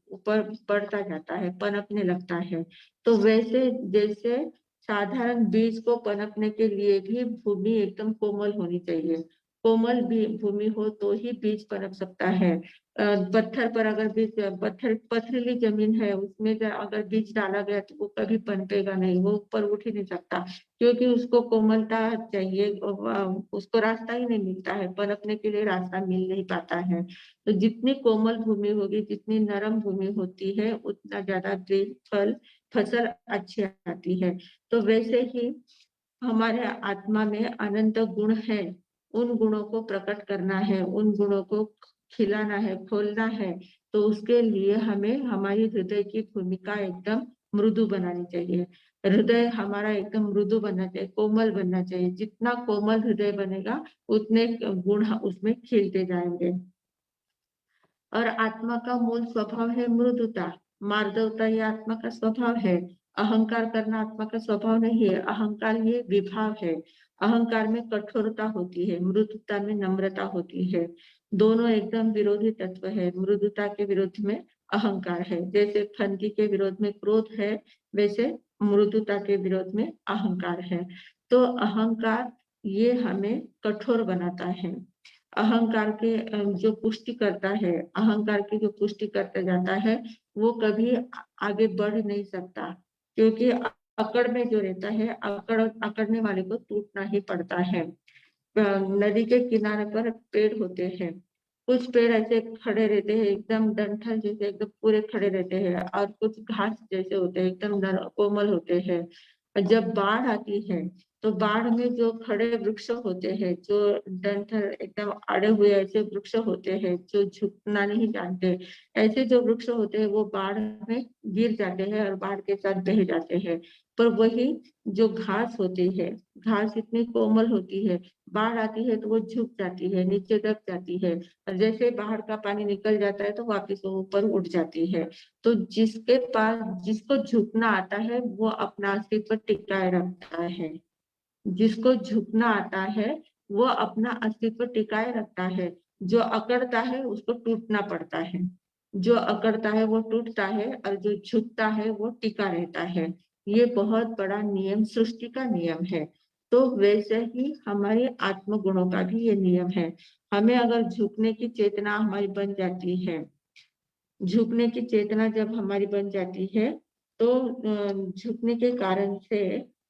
ऊपर बढ़ता जाता है, पनपने लगता है। तो वैसे जैसे साधारण बीज को पनपने के लिए भी भूमि एकदम कोमल होनी चाहिए। कोमल भी भूमि हो तो ही बीज पनप सकता है। पत्थर पर अगर बीज, पथरीली जमीन है, उसमें अगर बीज डाला गया तो वो कभी पनपेगा नहीं, वो ऊपर उठ ही नहीं सकता, क्योंकि उसको कोमलता चाहिए, उसको रास्ता ही नहीं मिलता है, पनपने के लिए रास्ता मिल नहीं पाता है। तो जितनी कोमल भूमि होगी, जितनी नरम भूमि होती है, उतना ज्यादा बीज, फल, फसल अच्छी आती है। तो वैसे ही हमारे आत्मा में अनंत गुण है, उन गुणों को प्रकट करना है, उन गुणों को खिलाना है, खोलना है। तो उसके लिए हमें हमारी हृदय की भूमिका एकदम मृदु बनानी चाहिए। हृदय हमारा एकदम मृदु बनना चाहिए, कोमल बनना चाहिए। जितना कोमल हृदय बनेगा, उतने गुण उसमें खिलते जाएंगे। और आत्मा का मूल स्वभाव है मृदुता, मार्दवता ये आत्मा का स्वभाव है। अहंकार करना आत्मा का स्वभाव नहीं है, अहंकार ये विभाव है। अहंकार में कठोरता होती है, मृदुता में नम्रता होती है। दोनों एकदम विरोधी तत्व है। मृदुता के विरोध में अहंकार है, जैसे खंती के विरोध में क्रोध है, वैसे मृदुता के विरोध में अहंकार है। तो अहंकार ये हमें कठोर बनाता है। अहंकार के जो पुष्टि करता है, अहंकार की जो पुष्टि करता जाता है, वो कभी आगे बढ़ नहीं सकता, क्योंकि अकड़ में जो रहता है, अकड़ने वाले को टूटना ही पड़ता है। नदी के किनारे पर पेड़ होते हैं, कुछ पेड़ ऐसे खड़े रहते हैं एकदम डंठल जैसे, एकदम पूरे खड़े रहते हैं, और कुछ घास जैसे होते हैं, एकदम कोमल होते हैं। और जब बाढ़ आती है तो बाढ़ में जो खड़े वृक्ष होते हैं, जो डंठल एकदम अड़े हुए ऐसे वृक्ष होते हैं, जो झुकना नहीं जानते, ऐसे जो वृक्ष होते हैं वो बाढ़ में गिर जाते हैं और बाढ़ के साथ बह जाते हैं। पर वही जो घास होती है, घास इतनी कोमल होती है, बाढ़ आती है तो वो झुक जाती है, नीचे दब जाती है, और जैसे बाहर का पानी निकल जाता है तो वापस वो ऊपर उठ जाती है। तो जिसके पास, जिसको झुकना आता है वो अपना अस्तित्व टिकाए रखता है। जिसको झुकना आता है वो अपना अस्तित्व टिकाए रखता है। जो अकड़ता है उसको टूटना पड़ता है। जो अकड़ता है वो टूटता है, और जो झुकता है वो टिका रहता है। ये बहुत बड़ा नियम, सृष्टि का नियम है। तो वैसे ही हमारे आत्म गुणों का भी ये नियम है। हमें अगर झुकने की चेतना हमारी बन जाती है, झुकने की चेतना जब हमारी बन जाती है, तो झुकने के कारण से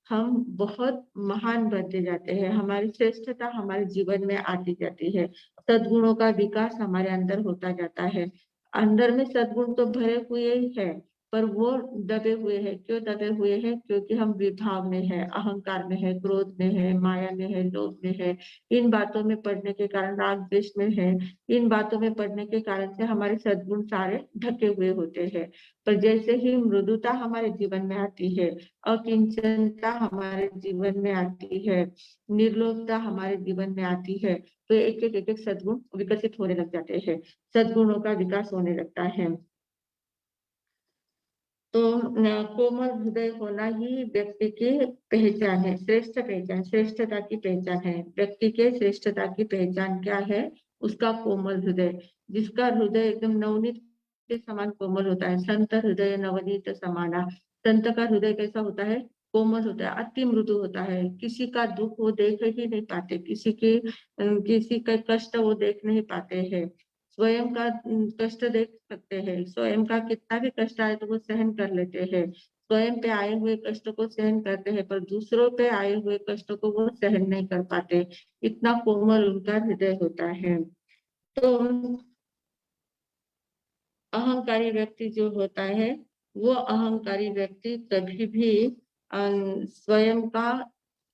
हम बहुत महान बनते जाते हैं, हमारी श्रेष्ठता हमारे जीवन में आती जाती है, सद्गुणों का विकास हमारे अंदर होता जाता है। अंदर में सद्गुण तो भरे हुए ही है, पर वो दबे हुए हैं। क्यों दबे हुए हैं? क्योंकि हम विभाव में है, अहंकार में है, क्रोध में है, माया में है, लोभ में है। इन बातों में पड़ने के कारण, राग द्वेष में है, इन बातों में पड़ने के कारण से हमारे सद्गुण सारे ढके हुए होते हैं। पर जैसे ही मृदुता हमारे जीवन में आती है, अकिंचनता हमारे जीवन में आती है, निर्लोभता हमारे जीवन में आती है, तो एक एक सद्गुण विकसित होने लग जाते हैं, सद्गुणों का विकास होने लगता है। तो कोमल हृदय होना ही व्यक्ति की पहचान है, श्रेष्ठ पहचान, श्रेष्ठता की पहचान है। व्यक्ति के श्रेष्ठता की पहचान क्या है? उसका कोमल हृदय। जिसका हृदय एकदम नवनीत के समान कोमल होता है। संत हृदय नवनीत समाना। संत का हृदय कैसा होता है? कोमल होता है, अति मृदु होता है। किसी का दुख वो देख ही नहीं पाते, किसी का कष्ट वो देख नहीं पाते हैं। स्वयं का कष्ट देख सकते हैं, स्वयं का कितना भी कष्ट आए तो वो सहन कर लेते हैं। स्वयं पे आए हुए कष्ट को सहन करते हैं, पर दूसरों पे आए हुए कष्ट को वो सहन नहीं कर पाते। इतना कोमल उनका हृदय होता है। तो अहंकारी व्यक्ति जो होता है, वो अहंकारी व्यक्ति कभी भी स्वयं का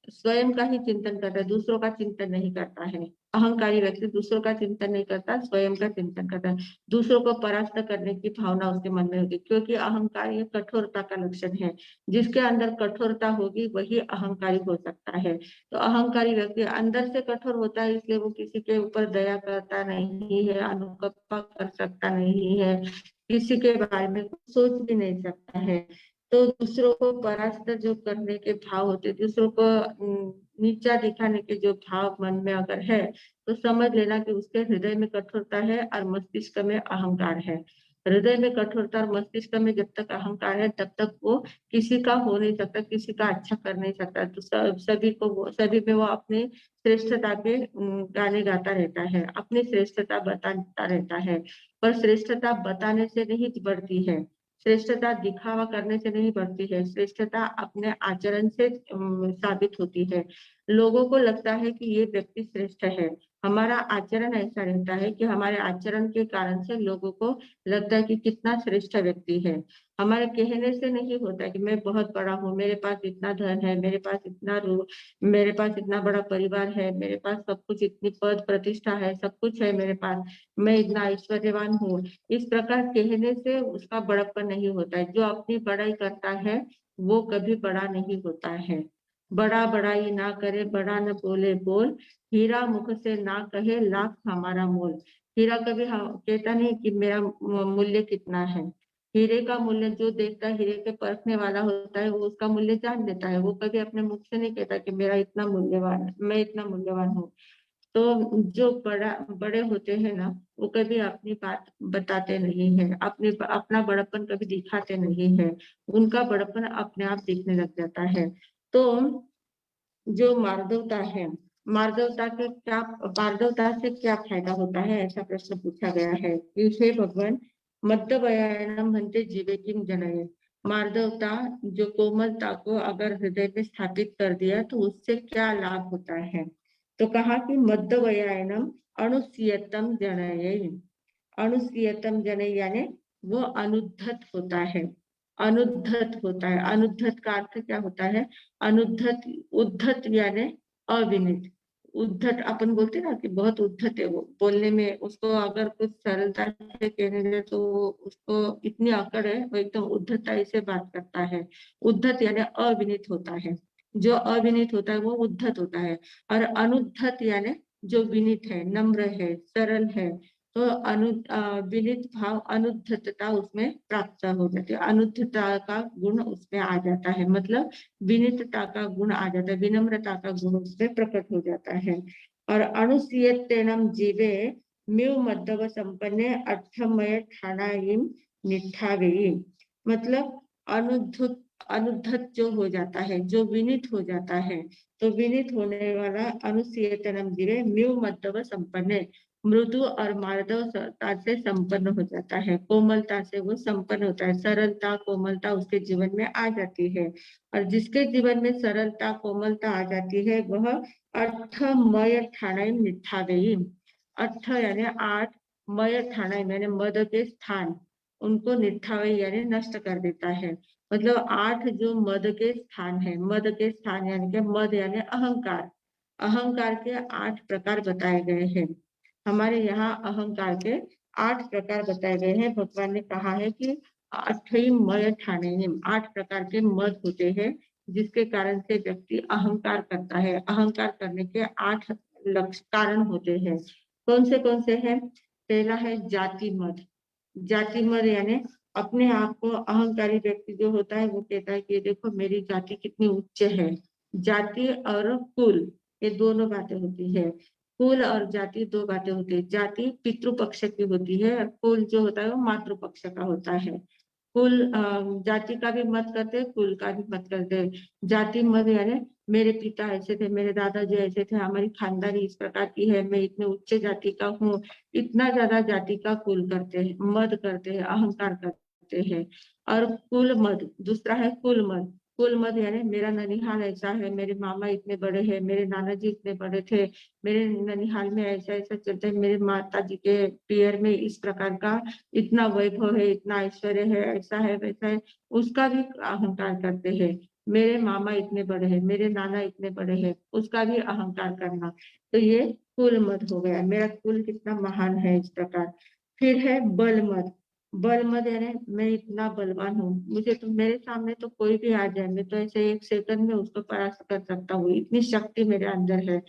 स्वयं का ही चिंतन करता है, दूसरों का चिंतन नहीं करता है। अहंकारी व्यक्ति दूसरों का चिंतन नहीं करता, स्वयं का चिंतन करता है। दूसरों को परास्त करने की भावना उसके मन में होती है, क्योंकि अहंकार ये कठोरता का लक्षण है। जिसके अंदर कठोरता होगी वही अहंकारी हो सकता है। तो अहंकारी व्यक्ति अंदर से कठोर होता है, इसलिए वो किसी के ऊपर दया करता नहीं है, अनुकंपा कर सकता नहीं है, किसी के बारे में कुछ सोच भी नहीं सकता है। तो दूसरों को परास्त जो करने के भाव होते, दूसरों को नीचा दिखाने के जो भाव मन में अगर है, तो समझ लेना कि उसके हृदय में कठोरता है और मस्तिष्क में अहंकार है। हृदय में कठोरता और मस्तिष्क में जब तक अहंकार है तब तक वो किसी का हो नहीं सकता, किसी का अच्छा कर नहीं सकता। तो सभी में वो अपनी श्रेष्ठता के गाने गाता रहता है, अपनी श्रेष्ठता बताता रहता है। पर श्रेष्ठता बताने से नहीं बढ़ती है, श्रेष्ठता दिखावा करने से नहीं बढ़ती है, श्रेष्ठता अपने आचरण से साबित होती है। लोगों को लगता है कि ये व्यक्ति श्रेष्ठ है, हमारा आचरण ऐसा रहता है कि हमारे आचरण के कारण से लोगों को लगता है कि कितना श्रेष्ठ व्यक्ति है। हमारे कहने से नहीं होता कि मैं बहुत बड़ा हूँ, मेरे पास इतना धन है, मेरे पास इतना बड़ा परिवार है, मेरे पास सब कुछ, इतनी पद प्रतिष्ठा है, सब कुछ है मेरे पास, मैं इतना ऐश्वर्यवान हूँ। इस प्रकार कहने से उसका बड़प्पन नहीं होता है। जो अपनी बड़ाई करता है वो कभी बड़ा नहीं होता है। बड़ा बड़ाई ना करे, बड़ा न बोले बोल, हीरा मुख से ना कहे लाख हमारा मोल। हीरा कभी कहता नहीं कि मेरा मूल्य कितना है। हीरे का मूल्य जो देखता है, हीरे के परखने वाला होता है, वो उसका मूल्य जान लेता है। वो कभी अपने मुख से नहीं कहता कि मेरा इतना मूल्यवान है, मैं इतना मूल्यवान हूँ। तो जो बड़े होते हैं ना, वो कभी अपनी बात बताते नहीं है, अपना बड़प्पन कभी दिखाते नहीं है। उनका बड़प्पन अपने आप दिखने लग जाता है। तो जो मार्दवता है, मार्दवता से क्या फायदा होता है, ऐसा प्रश्न पूछा गया है कि हे भगवान, मद्दवयानम म्हणते जीवेकिम जनये। मार्दवता, जो कोमलता को अगर हृदय में स्थापित कर दिया तो उससे क्या लाभ होता है। तो कहा कि मद्दवयानम अनुसीयतम जनये। अनुसीयतम जनये यानी वो अनुद्धत होता है। अनुद्धत होता है, अनुद्धत का अर्थ क्या होता है। अनुद्धत, उद्धत यानी अविनित। उद्धत अपन बोलते ना कि बहुत उद्धत है वो बोलने में, उसको अगर कुछ सरलता से कहने दे तो उसको इतनी अकड़ है, वो एकदम उद्धतता से बात करता है। उद्धत यानी अविनित होता है। जो अविनित होता है वो उद्धत होता है। और अनुद्धत यानी जो विनित है, नम्र है, सरल है। तो विनित भाव, अनुद्धतता उसमें प्राप्त हो जाती है। अनुद्धतता का गुण उसमें आ जाता है, मतलब विनितता का गुण आ जाता है, विनम्रता का गुण उसमें प्रकट हो जाता है। और अनुसीयतेनम जीवे म्यू मध्यव संपन्ने अर्थमय ठाणायिम निष्ठावेयी। मतलब अनुद्धत, अनुद्धत जो हो जाता है, जो विनित हो जाता है, तो विनित होने वाला अनुसीयतनम जीवे म्यू मध्यव संपन्न, मृदु और मार्दवता से संपन्न हो जाता है, कोमलता से वो संपन्न होता है, सरलता कोमलता उसके जीवन में आ जाती है। और जिसके जीवन में सरलता कोमलता आ जाती है वह अर्थमय ठाणाई निष्ठावेयी। अर्थ यानी आठ, मय ठाणाई यानी मद के स्थान, उनको निष्ठावेयी यानी नष्ट कर देता है। मतलब आठ जो मद के स्थान है, मद के स्थान यानी कि मद यानी अहंकार। अहंकार के 8 प्रकार बताए गए हैं। हमारे यहाँ अहंकार के 8 प्रकार बताए गए हैं। भगवान ने कहा है कि अठई मय ठाणे, 8 प्रकार के मद होते हैं जिसके कारण से व्यक्ति अहंकार करता है। अहंकार करने के 8 लक्ष्य कारण होते हैं। कौन से हैं। पहला है जाति मद। जाति मद यानी अपने आप को अहंकारी व्यक्ति जो होता है वो कहता है कि देखो मेरी जाति कितनी उच्च है। जाति और कुल, ये दोनों बातें होती है। कुल और जाति दो बातें होती है। जाति पितृपक्ष की होती है और कुल जो होता है वो मातृपक्ष का होता है। कुल जाति का भी मत करते हैं, कुल का भी मत करते हैं। जाति मत यानी मेरे पिता ऐसे थे, मेरे दादाजी ऐसे थे, हमारी खानदानी इस प्रकार की है, मैं इतने उच्च जाति का हूँ, इतना ज्यादा जाति का कुल करते हैं, मद करते हैं, अहंकार करते हैं। और कुल मद, दूसरा है कुल मद। कुल मद यानी मेरा ननिहाल ऐसा है, मेरे मामा इतने बड़े हैं, मेरे नाना जी इतने बड़े थे, मेरे ननिहाल में ऐसा ऐसा चलता है, मेरे माता जी के पियर में इस प्रकार का इतना वैभव है, इतना ऐश्वर्य है, ऐसा है वैसा है, उसका भी अहंकार करते हैं। मेरे मामा इतने बड़े हैं, मेरे नाना इतने बड़े हैं, उसका भी अहंकार करना। तो ये कुल मद हो गया, मेरा कुल कितना महान है इस प्रकार। फिर है बल मद। बल मद यानी मैं इतना बलवान हूँ, मुझे तो मेरे सामने तो कोई भी आ जाए, मैं तो ऐसे 1 सेकंड में उसको परास्त कर सकता हूँ, इतनी शक्ति मेरे अंदर है।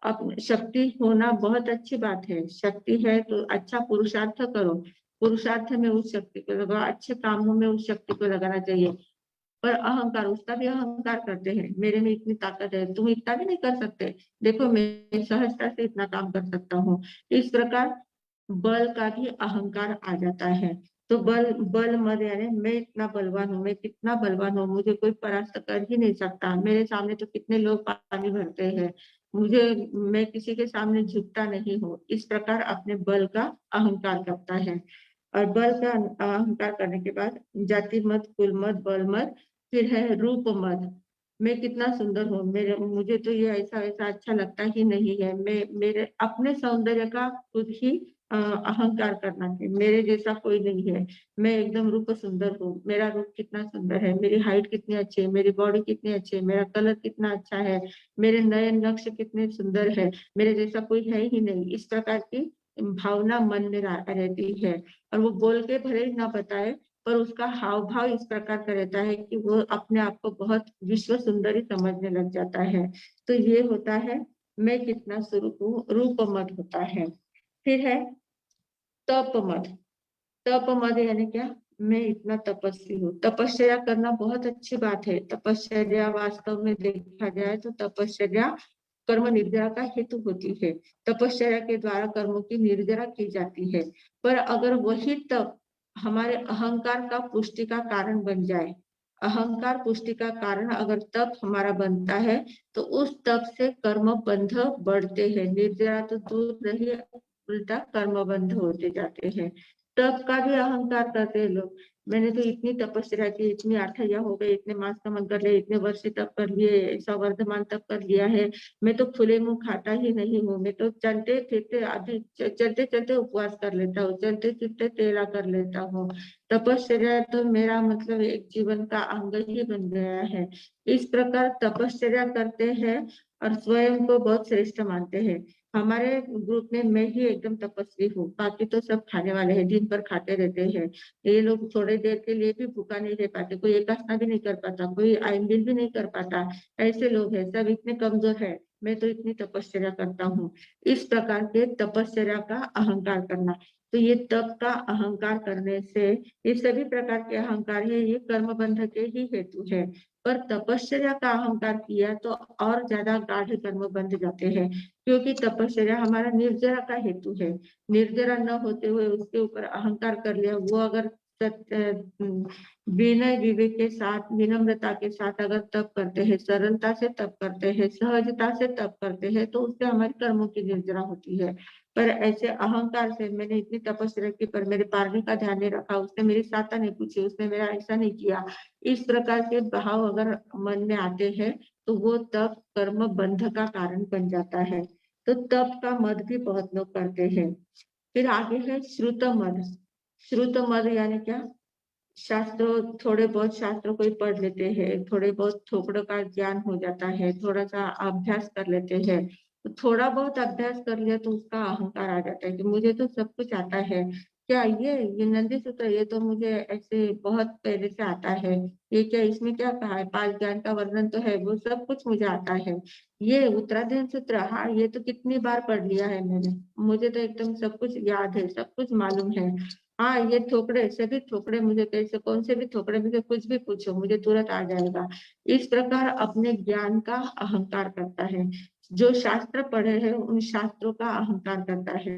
अब शक्ति होना बहुत अच्छी बात है, शक्ति है तो अच्छा पुरुषार्थ करो, पुरुषार्थ में उस शक्ति को लगाओ, अच्छे कामों में उस शक्ति को लगाना चाहिए। पर अहंकार, उसका भी अहंकार करते हैं, मेरे में इतनी ताकत है, तुम इतना भी नहीं कर सकते, देखो मैं सहजता से इतना काम कर सकता हूँ। इस प्रकार बल का भी अहंकार आ जाता है। तो बल बल मद यानी मैं इतना बलवान हूँ, मैं कितना बलवान हूँ, मुझे कोई परास्त कर ही नहीं सकता, मेरे सामने तो कितने लोग पानी भरते हैं, मुझे, मैं किसी के सामने झुकता नहीं हूँ, इस प्रकार अपने बल का अहंकार करता है। और बल का अहंकार करने के बाद जाति मत, कुल मत, बल मत, फिर है रूप मत। मैं कितना सुंदर हूँ, मेरे, मुझे तो ये ऐसा ऐसा अच्छा लगता ही नहीं है, मैं मेरे अपने सौंदर्य का खुद ही अहंकार करना है, मेरे जैसा कोई नहीं है, मैं एकदम रूप सुंदर हूँ, मेरा रूप कितना सुंदर है, मेरी हाइट कितनी अच्छी है, मेरी बॉडी कितनी अच्छी है, मेरा कलर कितना अच्छा है, मेरे नए नक्श कितने सुंदर है, मेरे जैसा कोई है ही नहीं, इस प्रकार की भावना मन में रहती है। और वो बोल के भले ही ना बताए, पर उसका हाव भाव इस प्रकार का रहता है कि वो अपने आप को बहुत विश्व सुंदरी समझने लग जाता है। तो ये होता है मैं कितना स्वरूप हूँ, रूप मत होता है। फिर है तप मत। तप मद यानी क्या, मैं इतना तपस्वी हूँ। तपस्या करना बहुत अच्छी बात है, तपस्या वास्तव में देखा जाए तो तपस्या कर्म निर्जरा का हेतु होती है। तपस्या के द्वारा कर्मों की निर्जरा की जाती है। पर अगर वही तप हमारे अहंकार का पुष्टि का कारण बन जाए, अहंकार पुष्टि का कारण अगर तप हमारा बनता है तो उस तप से कर्म बंध बढ़ते हैं। निर्जरा तो दूर रही, उल्टा कर्म बंध होते जाते हैं। तप का भी अहंकार करते हैं लोग। मैंने तो इतनी तपस्या की, इतनी आठैया हो गई, इतने मास कमन कर लिए, इतने वर्ष तप कर लिए, ऐसा वर्धमान तप कर लिया है, मैं तो खुले मुंह खाता ही नहीं हूँ, मैं तो चलते फिरते अभी चलते चलते उपवास कर लेता हूँ, चलते फिरते तेरा कर लेता हूँ। तपश्चर्या तो मेरा मतलब एक जीवन का अंग ही बन गया है। इस प्रकार तपश्चर्या करते हैं और स्वयं को बहुत श्रेष्ठ मानते हैं। हमारे ग्रुप में मैं ही एकदम तपस्वी हूँ, बाकी तो सब खाने वाले हैं, दिन भर खाते रहते हैं। ये लोग थोड़ी देर के लिए भी भूखा नहीं रह पाते, कोई एकादशी भी नहीं कर पाता, कोई आइंबिल भी नहीं कर पाता। ऐसे लोग हैं, सब इतने कमजोर है, मैं तो इतनी तपस्या करता हूँ। इस प्रकार के तपस्या का अहंकार करना, तो ये तप का अहंकार करने से ये सभी प्रकार के अहंकार है, ये कर्म बंध के ही हेतु है। पर तपस्या का अहंकार किया तो और ज्यादा गाढ़ कर्म बंध जाते हैं, क्योंकि तपस्या हमारा निर्जरा का हेतु है। निर्जरा न होते हुए उसके ऊपर अहंकार कर लिया, वो अगर विनय विवेक के साथ, विनम्रता के साथ अगर तप करते हैं, सरलता से तप करते हैं, सहजता से तप करते हैं, तो उससे हमारे कर्मों की निर्जरा होती है। पर ऐसे अहंकार से मैंने इतनी तपस्या की पर मेरे पारने का ध्यान नहीं रखा, उसने मेरी सहायता नहीं पूछी, उसने मेरा ऐसा नहीं किया, इस प्रकार के भाव अगर मन में आते हैं तो वो तप कर्म बंध का कारण बन जाता है। तो तप का मद भी बहुत लोग करते हैं। फिर आगे है श्रुत मद। श्रुत मद यानी क्या? शास्त्र, थोड़े बहुत शास्त्रों को ही पढ़ लेते हैं, थोड़े बहुत थोपड़ों का ज्ञान हो जाता है, थोड़ा सा अभ्यास कर लेते हैं, तो थोड़ा बहुत अभ्यास कर लिया तो उसका अहंकार आ जाता है कि मुझे तो सब कुछ आता है। क्या ये नंदी सूत्र, ये तो मुझे ऐसे बहुत पहले से आता है, ये क्या, इसमें क्या कहा है, पांच ज्ञान का वर्णन तो है, वो सब कुछ मुझे आता है। ये उत्तराधीन सूत्र, हाँ ये तो कितनी बार पढ़ लिया है मैंने, मुझे तो एकदम सब कुछ याद है, सब कुछ मालूम है। हाँ ये थोपड़े, सभी थोपड़े मुझे कैसे, कौन से भी थोपड़े मुझे कुछ भी पूछो मुझे तुरंत आ जाएगा। इस प्रकार अपने ज्ञान का अहंकार करता है। जो शास्त्र पढ़े हैं उन शास्त्रों का अहंकार करता है।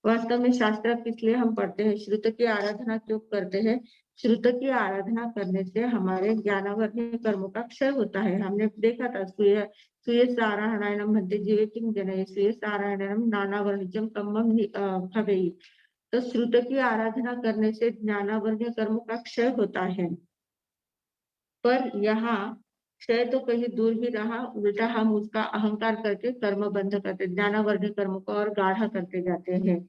वास्तव में शास्त्र किस लिए हम पढ़ते हैं, श्रुत की आराधना क्यों करते हैं? श्रुत की आराधना करने से हमारे ज्ञानावर्धन कर्मों का क्षय होता है। हमने देखा था, सूर्य सूर्य सारायणम मध्य जीवे किम जने, सूर्य सारायणम नाना वर्णिजम कम्मम भवेहि। तो श्रुत की आराधना करने से ज्ञानावर्णीय कर्म का क्षय होता है। पर यहाँ क्षय तो कहीं दूर ही रहा, उल्टा हम उसका अहंकार करके कर्म बंध करते, ज्ञानावर्णीय कर्म को और गाढ़ा करते जाते हैं।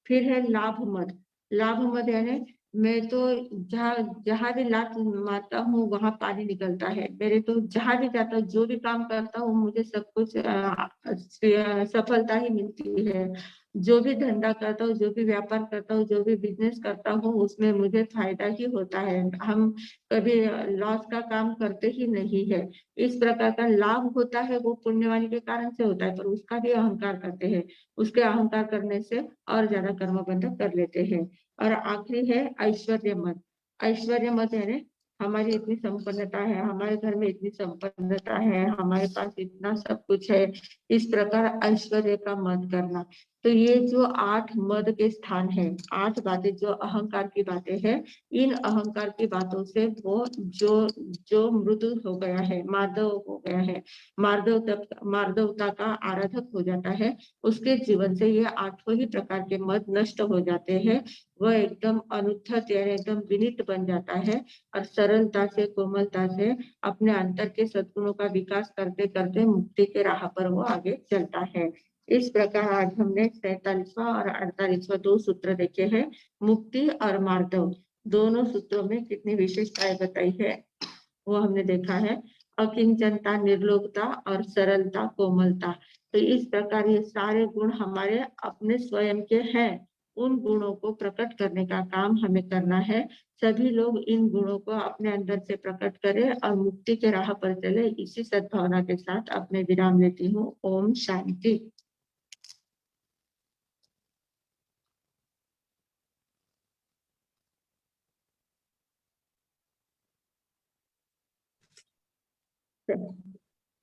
फिर है लाभ मद। लाभ मद यानी मैं तो जहाँ जहाँ भी लात मारता हूँ वहां पानी निकलता है, मेरे तो जहां भी जाता हूँ, जो भी काम करता हूँ, मुझे सब कुछ सफलता ही मिलती है। जो भी धंधा करता हूँ, जो भी व्यापार करता हूँ, जो भी बिजनेस करता हूँ, उसमें मुझे फायदा ही होता है। हम कभी लॉस का काम करते ही नहीं है। इस प्रकार का लाभ होता है वो पुण्यवानी के कारण से होता है, पर उसका भी अहंकार करते हैं। उसके अहंकार करने से और ज्यादा कर्म बंधन कर लेते हैं। और आखिरी है ऐश्वर्य मत। ऐश्वर्य मत है हमारी इतनी संपन्नता है, हमारे घर में इतनी संपन्नता है, हमारे पास इतना सब कुछ है, इस प्रकार ऐश्वर्य का मत करना। तो ये जो 8 मद के स्थान है, 8 बातें जो अहंकार की बातें हैं, इन अहंकार की बातों से वो जो जो मृदु हो गया है, मार्दव हो गया है, मार्दवता का आराधक हो जाता है, उसके जीवन से ये 8 ही प्रकार के मद नष्ट हो जाते हैं। वह एकदम अनुद्धत यानी एकदम विनीत बन जाता है और सरलता से, कोमलता से अपने अंतर के सद्गुणों का विकास करते करते मुक्ति के राह पर वो आगे चलता है। इस प्रकार आज हमने 47वां और 48वां 2 सूत्र देखे हैं। मुक्ति और मार्दव दोनों सूत्रों में कितनी विशेषताएं बताई है वो हमने देखा है। अकिंचनता, निर्लोभता और सरलता, कोमलता, तो इस प्रकार ये सारे गुण हमारे अपने स्वयं के हैं। उन गुणों को प्रकट करने का काम हमें करना है। सभी लोग इन गुणों को अपने अंदर से प्रकट करें और मुक्ति के राह पर चले। इसी सद्भावना के साथ अपने विराम लेती हूँ। ओम शांति।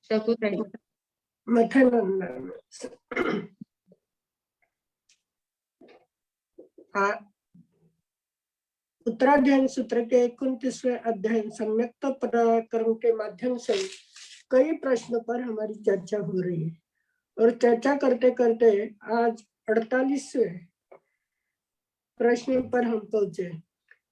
शकुंतला मथनंदन उत्तराध्ययन सूत्र के 29वें अध्ययन सम्यक्त पराक्रम के माध्यम से कई प्रश्नों पर हमारी चर्चा हो रही है और चर्चा करते करते आज 48वें प्रश्न पर हम पहुंचे,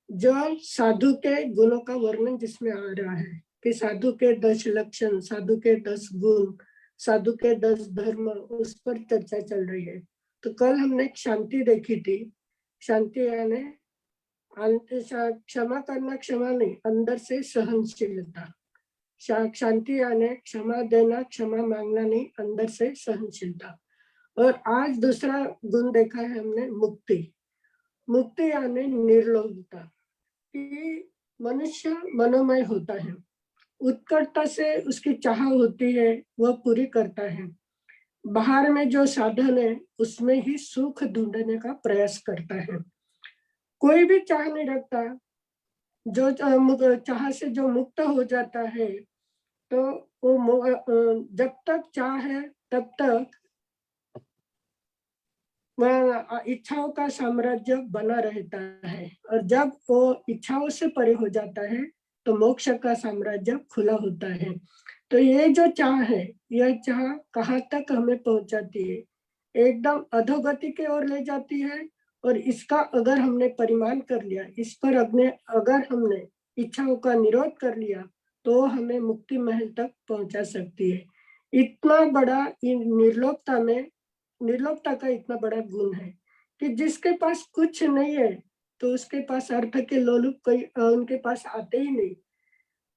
जो साधु के गुणों का वर्णन जिसमें आ रहा है कि साधु के 10 लक्षण, साधु के 10 गुण, साधु के 10 धर्म, उस पर चर्चा चल रही है। तो कल हमने शांति देखी थी। शांति यानी क्षमा करना, क्षमा नहीं, अंदर से सहनशीलता। शांति यानी क्षमा देना, क्षमा मांगना नहीं, अंदर से सहनशीलता। और आज दूसरा गुण देखा है हमने, मुक्ति। मुक्ति यानी निर्लोभता, कि मनुष्य मनोमय होता है, उत्कटता से उसकी चाह होती है, वह पूरी करता है। बाहर में जो साधन है उसमें ही सुख ढूंढने का प्रयास करता है। कोई भी चाह नहीं रखता। जो चाह से जो मुक्त हो जाता है, तो वो जब तक चाह है तब तक वह इच्छाओं का साम्राज्य बना रहता है, और जब वो इच्छाओं से परे हो जाता है तो मोक्ष का साम्राज्य खुला होता है। तो ये जो चाह है, यह चाह कहाँ तक हमें पहुंचाती है? एकदम अधोगति की ओर ले जाती है। और इसका अगर हमने परिमाण कर लिया, इस पर अगर हमने इच्छाओं का निरोध कर लिया, तो हमें मुक्ति महल तक पहुंचा सकती है। इतना बड़ा निर्लोभता का इतना बड़ा गुण है कि जिसके पास कुछ नहीं है तो उसके पास अर्थ के लोलुप कोई उनके पास आते ही नहीं।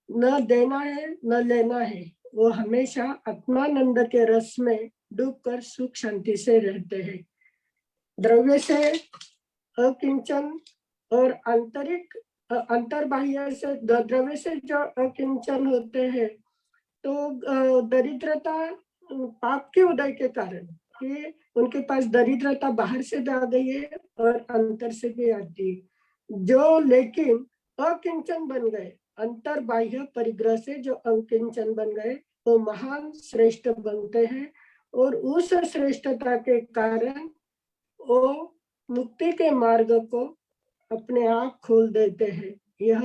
न देना है न लेना है, वो हमेशा आत्मानंद के रस में डूबकर सुख शांति से रहते हैं। द्रव्य से अकिंचन और आंतरिक अंतर्बाह्य से, द्रव्य से जो अकिंचन होते हैं, तो दरिद्रता पाप के उदय के कारण, कि उनके पास दरिद्रता बाहर से भी आ गई है और अंतर से भी आती है। जो लेकिन अकिंचन बन गए, अंतर बाह्य परिग्रह से जो अकिंचन बन गए, वो महान श्रेष्ठ बनते हैं। और उस श्रेष्ठता के कारण वो मुक्ति के मार्ग को अपने आप खोल देते हैं। यह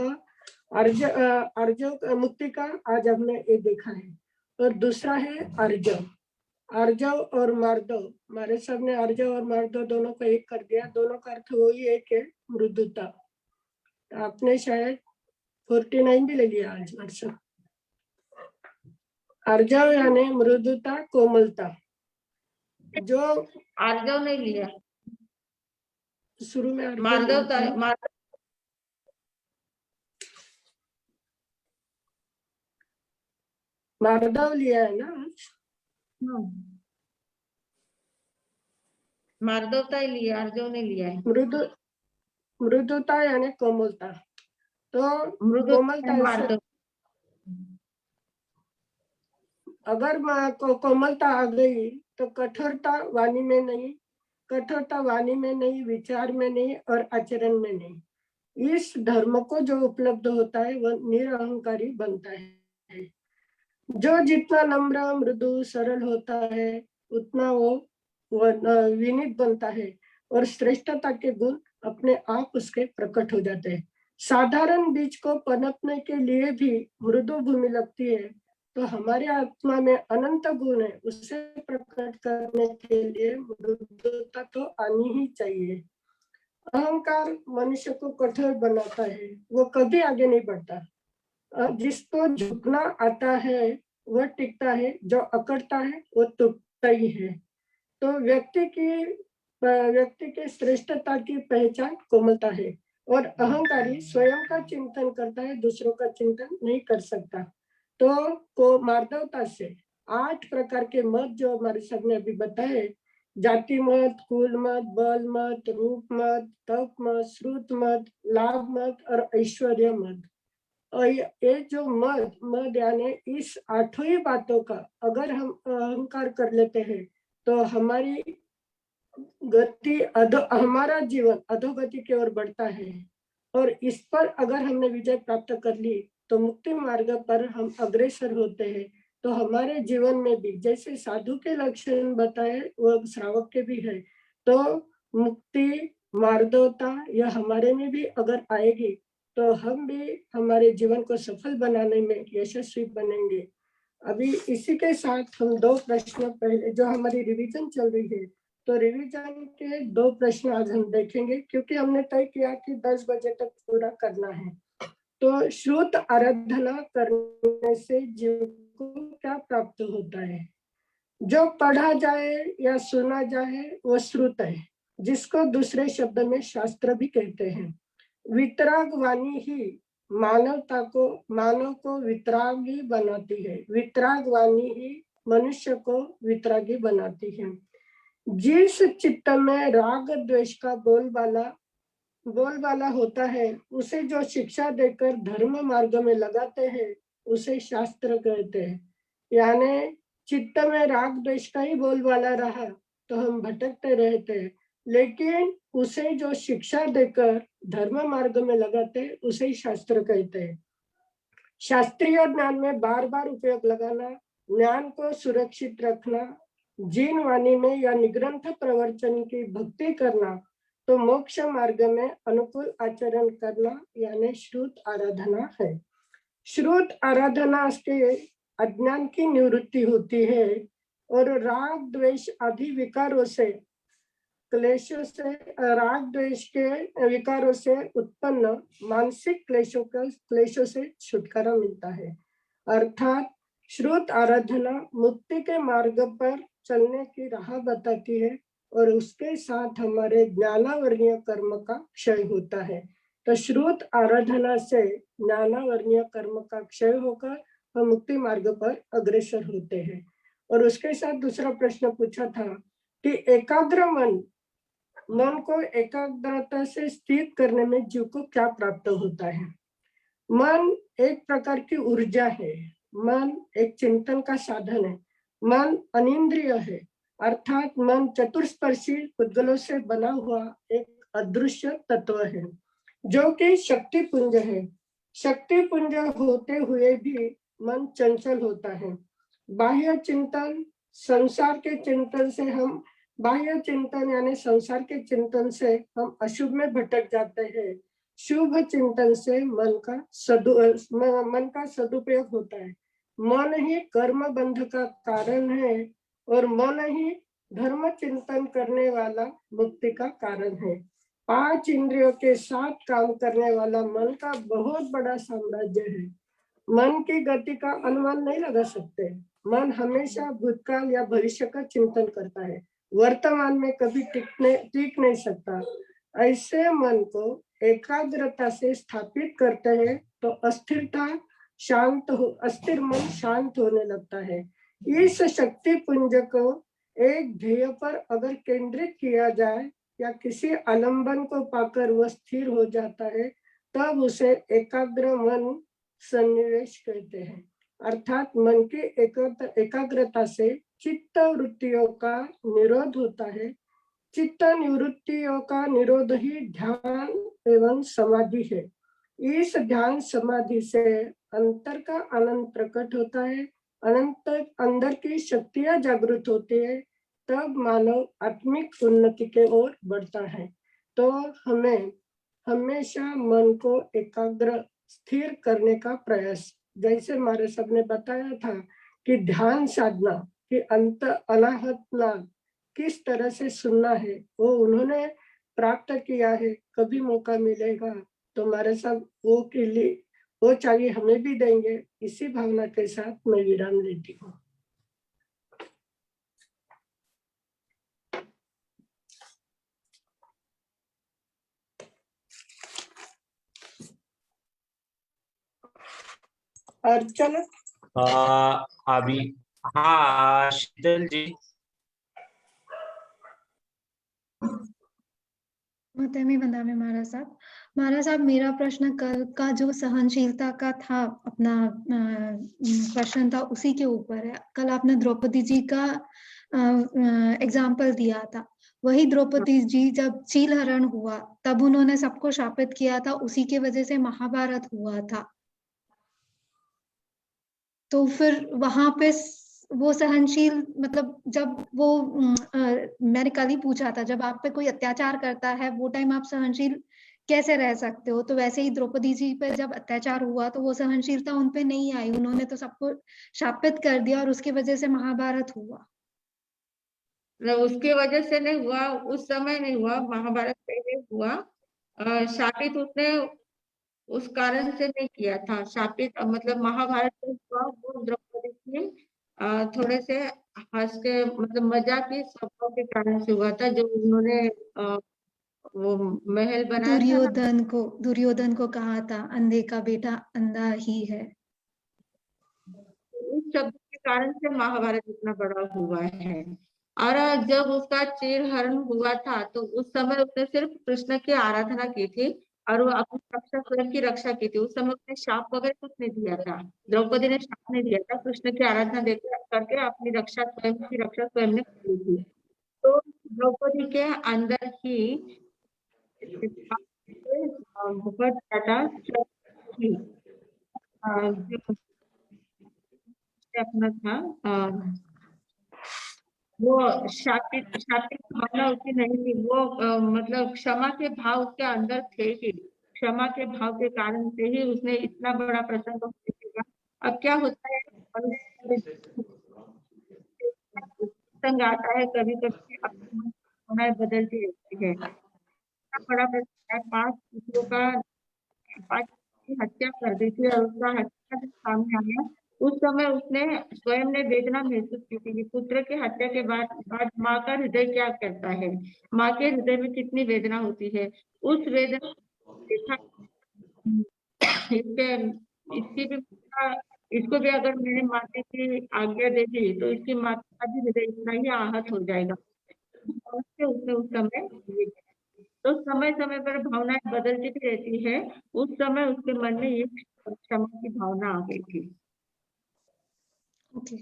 अर्जव मुक्ति का आज हमने ये देखा है। और दूसरा है अर्जव। अर्जव और मार्दव, हमारे सब ने अर्जव और मार्दव दोनों को एक कर दिया। दोनों का अर्थ वही एक है, मृदुता। आपने शायद 49 भी ले लिया आज वर्ष। अर्जव यानी मृदुता, कोमलता। जो आर्जव नहीं लिया, शुरू में मार्दव लिया है ना। मार्दवता ही लिया, आर्जव नहीं लिया है। मृदुता यानी कोमलता। तो कोमलता से अगर कोमलता आ गई तो कठोरता वाणी में नहीं, कठोरता वाणी में नहीं, विचार में नहीं और आचरण में नहीं। इस धर्म को जो उपलब्ध होता है वह निरअहंकारी बनता है। जो जितना नम्र, मृदु, सरल होता है, उतना वो विनीत बनता है और श्रेष्ठता के गुण अपने आप उसके प्रकट हो जाते हैं। साधारण बीज को पनपने के लिए भी मृदु भूमि लगती है, तो हमारे आत्मा में अनंत गुण है, उसे प्रकट करने के लिए मृदुता तो आनी ही चाहिए। अहंकार मनुष्य को कठोर बनाता है, वो कभी आगे नहीं बढ़ता। जिसको झुकना आता है वह टिकता है, जो अकड़ता है वो टूटता ही है। तो व्यक्ति की श्रेष्ठता की पहचान कोमलता है। और अहंकारी स्वयं का चिंतन करता है, दूसरों का चिंतन नहीं कर सकता। तो मार्दवता से 8 प्रकार के मत जो हमारे सब ने अभी बताए, जाति मत, कुल मत, बल मत, रूप मत, तप मत, श्रुत मत, लाभ मत और ऐश्वर्य मत। और ये जो मद यानी इस 8 ही बातों का अगर हम अहंकार कर लेते हैं, तो हमारी हमारा जीवन अधोगति की ओर बढ़ता है। और इस पर अगर हमने विजय प्राप्त कर ली, तो मुक्ति मार्ग पर हम अग्रसर होते हैं। तो हमारे जीवन में भी जैसे साधु के लक्षण बताए, वो श्रावक के भी है। तो मुक्ति मार्दवता यह हमारे में भी अगर आएगी तो हम भी हमारे जीवन को सफल बनाने में यशस्वी बनेंगे। अभी इसी के साथ हम 2 प्रश्न पहले, जो हमारी रिवीजन चल रही है, तो रिवीजन के 2 प्रश्न आज हम देखेंगे, क्योंकि हमने तय किया कि 10 बजे तक पूरा करना है। तो श्रुत आराधना करने से जीव को क्या प्राप्त होता है? जो पढ़ा जाए या सुना जाए वो श्रुत है, जिसको दूसरे शब्द में शास्त्र भी कहते हैं। वितराग वाणी ही मानव को वितरागी बनाती है। वितराग वाणी ही मनुष्य को वितरागी बनाती है। जिस चित्त में राग द्वेष का बोलबाला होता है, उसे जो शिक्षा देकर धर्म मार्ग में लगाते हैं, उसे शास्त्र कहते हैं। यानी चित्त में राग द्वेष का ही बोलबाला रहा तो हम भटकते रहते हैं, लेकिन उसे जो शिक्षा देकर धर्म मार्ग में लगाते, उसे शास्त्र कहते हैं। शास्त्रीय ज्ञान में बार बार उपयोग लगाना, ज्ञान को सुरक्षित रखना, जीन वाणी में या निग्रंथ प्रवचन की भक्ति करना, तो मोक्ष मार्ग में अनुकूल आचरण करना, यानी श्रुत आराधना है। श्रुत आराधना के अज्ञान की निवृत्ति होती है और राग द्वेष आदि विकारों से, क्लेशों से, राग द्वेष के विकारों से उत्पन्न मानसिक क्लेशों से छुटकारा मिलता है। अर्थात श्रुत आराधना मुक्ति के मार्ग पर चलने की राह बताती है और उसके साथ हमारे ज्ञानावर्णीय कर्म का क्षय होता है। तो श्रुत आराधना से ज्ञानावर्णीय कर्म का क्षय होकर हम मुक्ति मार्ग पर अग्रसर होते हैं। और उसके साथ दूसरा प्रश्न पूछा था कि एकाग्र मन को एकाग्रता से स्थित करने में जीव को क्या प्राप्त होता है? मन एक प्रकार की ऊर्जा है। मन एक चिंतन का साधन है। मन अनिंद्रिय है, अर्थात मन चतुष्पर्शी पुद्गलों से बना हुआ एक अदृश्य तत्व है, जो कि शक्ति पुंज है। शक्ति पुंज होते हुए भी मन चंचल होता है। बाह्य चिंतन, संसार के चिंतन से हम बाह्य चिंतन यानी संसार के चिंतन से हम अशुभ में भटक जाते हैं। शुभ चिंतन से मन का सदुपयोग होता है। मन ही कर्म बंध का कारण है और मन ही धर्म चिंतन करने वाला मुक्ति का कारण है। 5 इंद्रियों के साथ काम करने वाला मन का बहुत बड़ा साम्राज्य है। मन की गति का अनुमान नहीं लगा सकते। मन हमेशा भूतकाल या भविष्य का चिंतन करता है, वर्तमान में कभी टिक नहीं सकता। ऐसे मन को एकाग्रता से स्थापित करते हैं तो अस्थिर मन शांत होने लगता है। इस शक्ति पुंज को एक ध्येय पर अगर केंद्रित किया जाए या किसी आलंबन को पाकर वह स्थिर हो जाता है, तब उसे एकाग्र मन सन्निवेश कहते हैं। अर्थात मन की एकाग्रता से चित्त वृत्तियों का निरोध होता है। चित्त निवृत्तियों का निरोध ही ध्यान एवं समाधि है। इस ध्यान समाधि से अंतर का आनंद प्रकट होता है, अंदर की शक्तियां जागृत होती है, तब मानव आत्मिक उन्नति के ओर बढ़ता है। तो हमें हमेशा मन को एकाग्र स्थिर करने का प्रयास, जैसे हमारे सबने बताया था कि ध्यान साधना कि अनाहत नाद किस तरह से सुनना है, वो उन्होंने प्राप्त किया है। कभी मौका मिलेगा तो हमारे सब वो के लिए वो चाहिए हमें भी देंगे। इसी भावना के साथ मैं विराम लेती हूँ। अर्चना अभी हाँ शीतल जी। मोहतरमी बंदामे महाराज साहब, मेरा प्रश्न कल का जो सहनशीलता का था, अपना प्रश्न था, उसी के ऊपर है। कल आपने द्रौपदी जी का एग्जाम्पल दिया था। वही द्रौपदी जी जब चील हरण हुआ तब उन्होंने सबको शापित किया था, उसी के वजह से महाभारत हुआ था। तो फिर वहां पे वो सहनशील, मतलब जब वो मैंने कल ही पूछा था, जब आप पे कोई अत्याचार करता है वो टाइम आप सहनशील कैसे रह सकते हो? तो वैसे ही द्रौपदी जी पे जब अत्याचार हुआ तो वो सहनशीलता उन पे नहीं आई, उन्होंने तो सबको शापित कर दिया और उसकी वजह से महाभारत हुआ। उसकी वजह से नहीं हुआ, उस समय नहीं हुआ, महाभारत पहले हुआ। शापित उसने उस कारण से नहीं किया था। शापित मतलब महाभारत में हुआ वो द्रौपदी की थोड़े से हंस के मतलब मजाक की स्वभाव के कारण से हुआ था, जो उन्होंने वो महल बनाया था ना, दुर्योधन को कहा था अंधे का बेटा अंधा ही है। उस शब्द के कारण से महाभारत इतना बड़ा हुआ है। और जब उसका चीरहरण हुआ था तो उस समय उसने सिर्फ कृष्ण की आराधना की थी और वो अपनी रक्षा, स्वयं की रक्षा की थी। उस समय उसने शाप वगैरह कुछ नहीं दिया था, द्रौपदी ने शाप नहीं दिया था, कृष्ण की आराधना देकर करके अपनी रक्षा, स्वयं की रक्षा स्वयं ने की थी। तो द्रौपदी के अंदर ही बहुत ज्यादा थी, जो अपना था वो शापित शापित भावना उसकी नहीं थी। वो मतलब क्षमा के भाव उसके अंदर थे ही। क्षमा के भाव के कारण से ही उसने इतना बड़ा प्रसंग किया। अब क्या होता है, प्रसंग आता है कभी कभी अपनी भावनाएं बदलती रहती है। इतना बड़ा प्रसंग है, 5 पुत्रों का, 5 की हत्या कर दी थी और उसका हत्या जब सामने आया उस समय उसने स्वयं ने वेदना महसूस की थी कि पुत्र की हत्या के बाद माँ का हृदय क्या करता है, माँ के हृदय में कितनी वेदना होती है। उस वेदना को देखा। इसके इसकी भी इसको भी अगर मैंने माता की आज्ञा दे दी तो इसकी माता का भी हृदय इतना ही आहत हो जाएगा। और उसने उस समय ये किया। तो समय समय पर भावनाएं बदलती भी रहती है। उस समय उसके मन में ये क्षमा की भावना आ गई थी। Okay,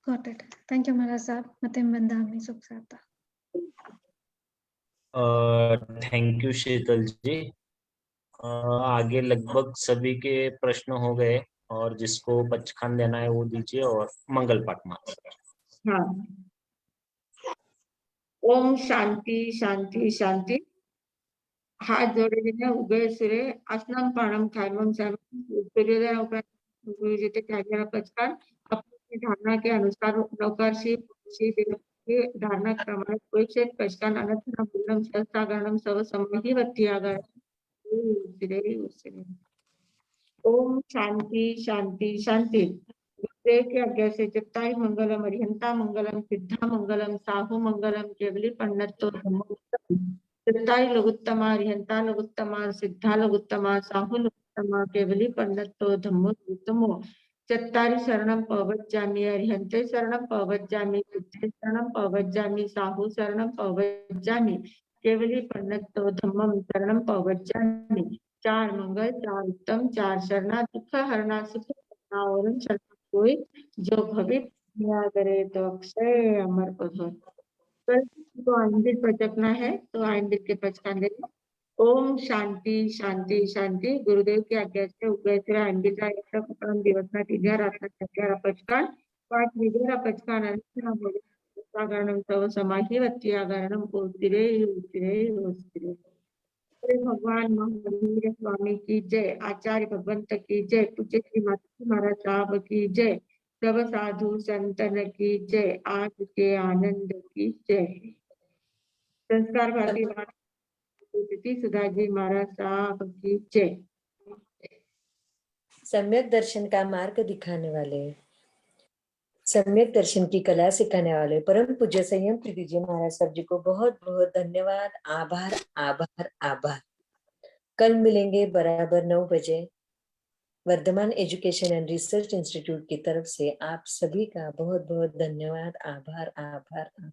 got it. Thank you महाराज साहब। मतिम बंदामी सुख साता। Thank you Sheetal ji. आगे लगभग सभी के प्रश्न हो गए और जिसको बचकान देना है वो दीजिए और मंगल पाठ माता। हाँ, ओम शांति शांति शांति। हाथ जोड़े उभय सुरे आसनम प्राणम कायमम सूर्योदय गुरुजी के त्यागेला पचकार अपनी धारणा के अनुसार नौकरशी की धारणा क्रमाने कोई से पचकार अनंत नाम सहस्त्रागणम सब समूहि वत्यागर ओम शांति शांति शांति। गुरुदेव की आज्ञा से चित्ताई मंगलम, अरिहंता मंगलम, सिद्धा मंगलम, साहु मंगलम, केवली पंडितो चित्ताई लघुत्तमा, अरिहंता लघुत्तमा, सिद्धा लघुत्तमा, साहु लघुत्तमा, केवली पंडितो धम्मो लघुत्तमो चत्तारि शरणं प्रवज्जामि, अरिहंते शरणं प्रवज्जामि, सिद्धे शरणं प्रवज्जामि, साहु शरणं प्रवज्जामि, केवली पंडितो धम्मं शरणं प्रवज्जामि। 4 मंगल, 4 उत्तम, 4 शरणा, दुख हरणा, सुख करना और शरणा कोई, जो भविष्य करे तो अक्षय अमर पद हो। तो आइंदिर पचकना है तो आइंदिर के पचकान देना। ओम शांति शांति शांति। गुरुदेव की आज्ञा से उगयसुर आइंदिर परम दिवस ना 3 रात्र 11 पचकान 5 विजय पचकान अनंत सव समाहि वत्यागरणम कोस्तिरे होस्तिरे। भगवान महावीर स्वामी की जय, आचार्य भगवंत की जय, पूज्य श्री माता महाराज साहब की जय, सब साधु संतन की जय, आज के आनंद की जय। संस्कार भारती सुधा जी महाराज साहब की जय। सम्यक दर्शन का मार्ग दिखाने वाले, सम्यक दर्शन की कला सिखाने वाले परम पूज्य संयम प्रीति जी महाराज साहब जी को बहुत बहुत धन्यवाद। आभार आभार आभार। कल मिलेंगे बराबर 9 बजे। Vardhaman education and research institute की तरफ से आप सभी का बहुत बहुत धन्यवाद। आभार आभार आभार।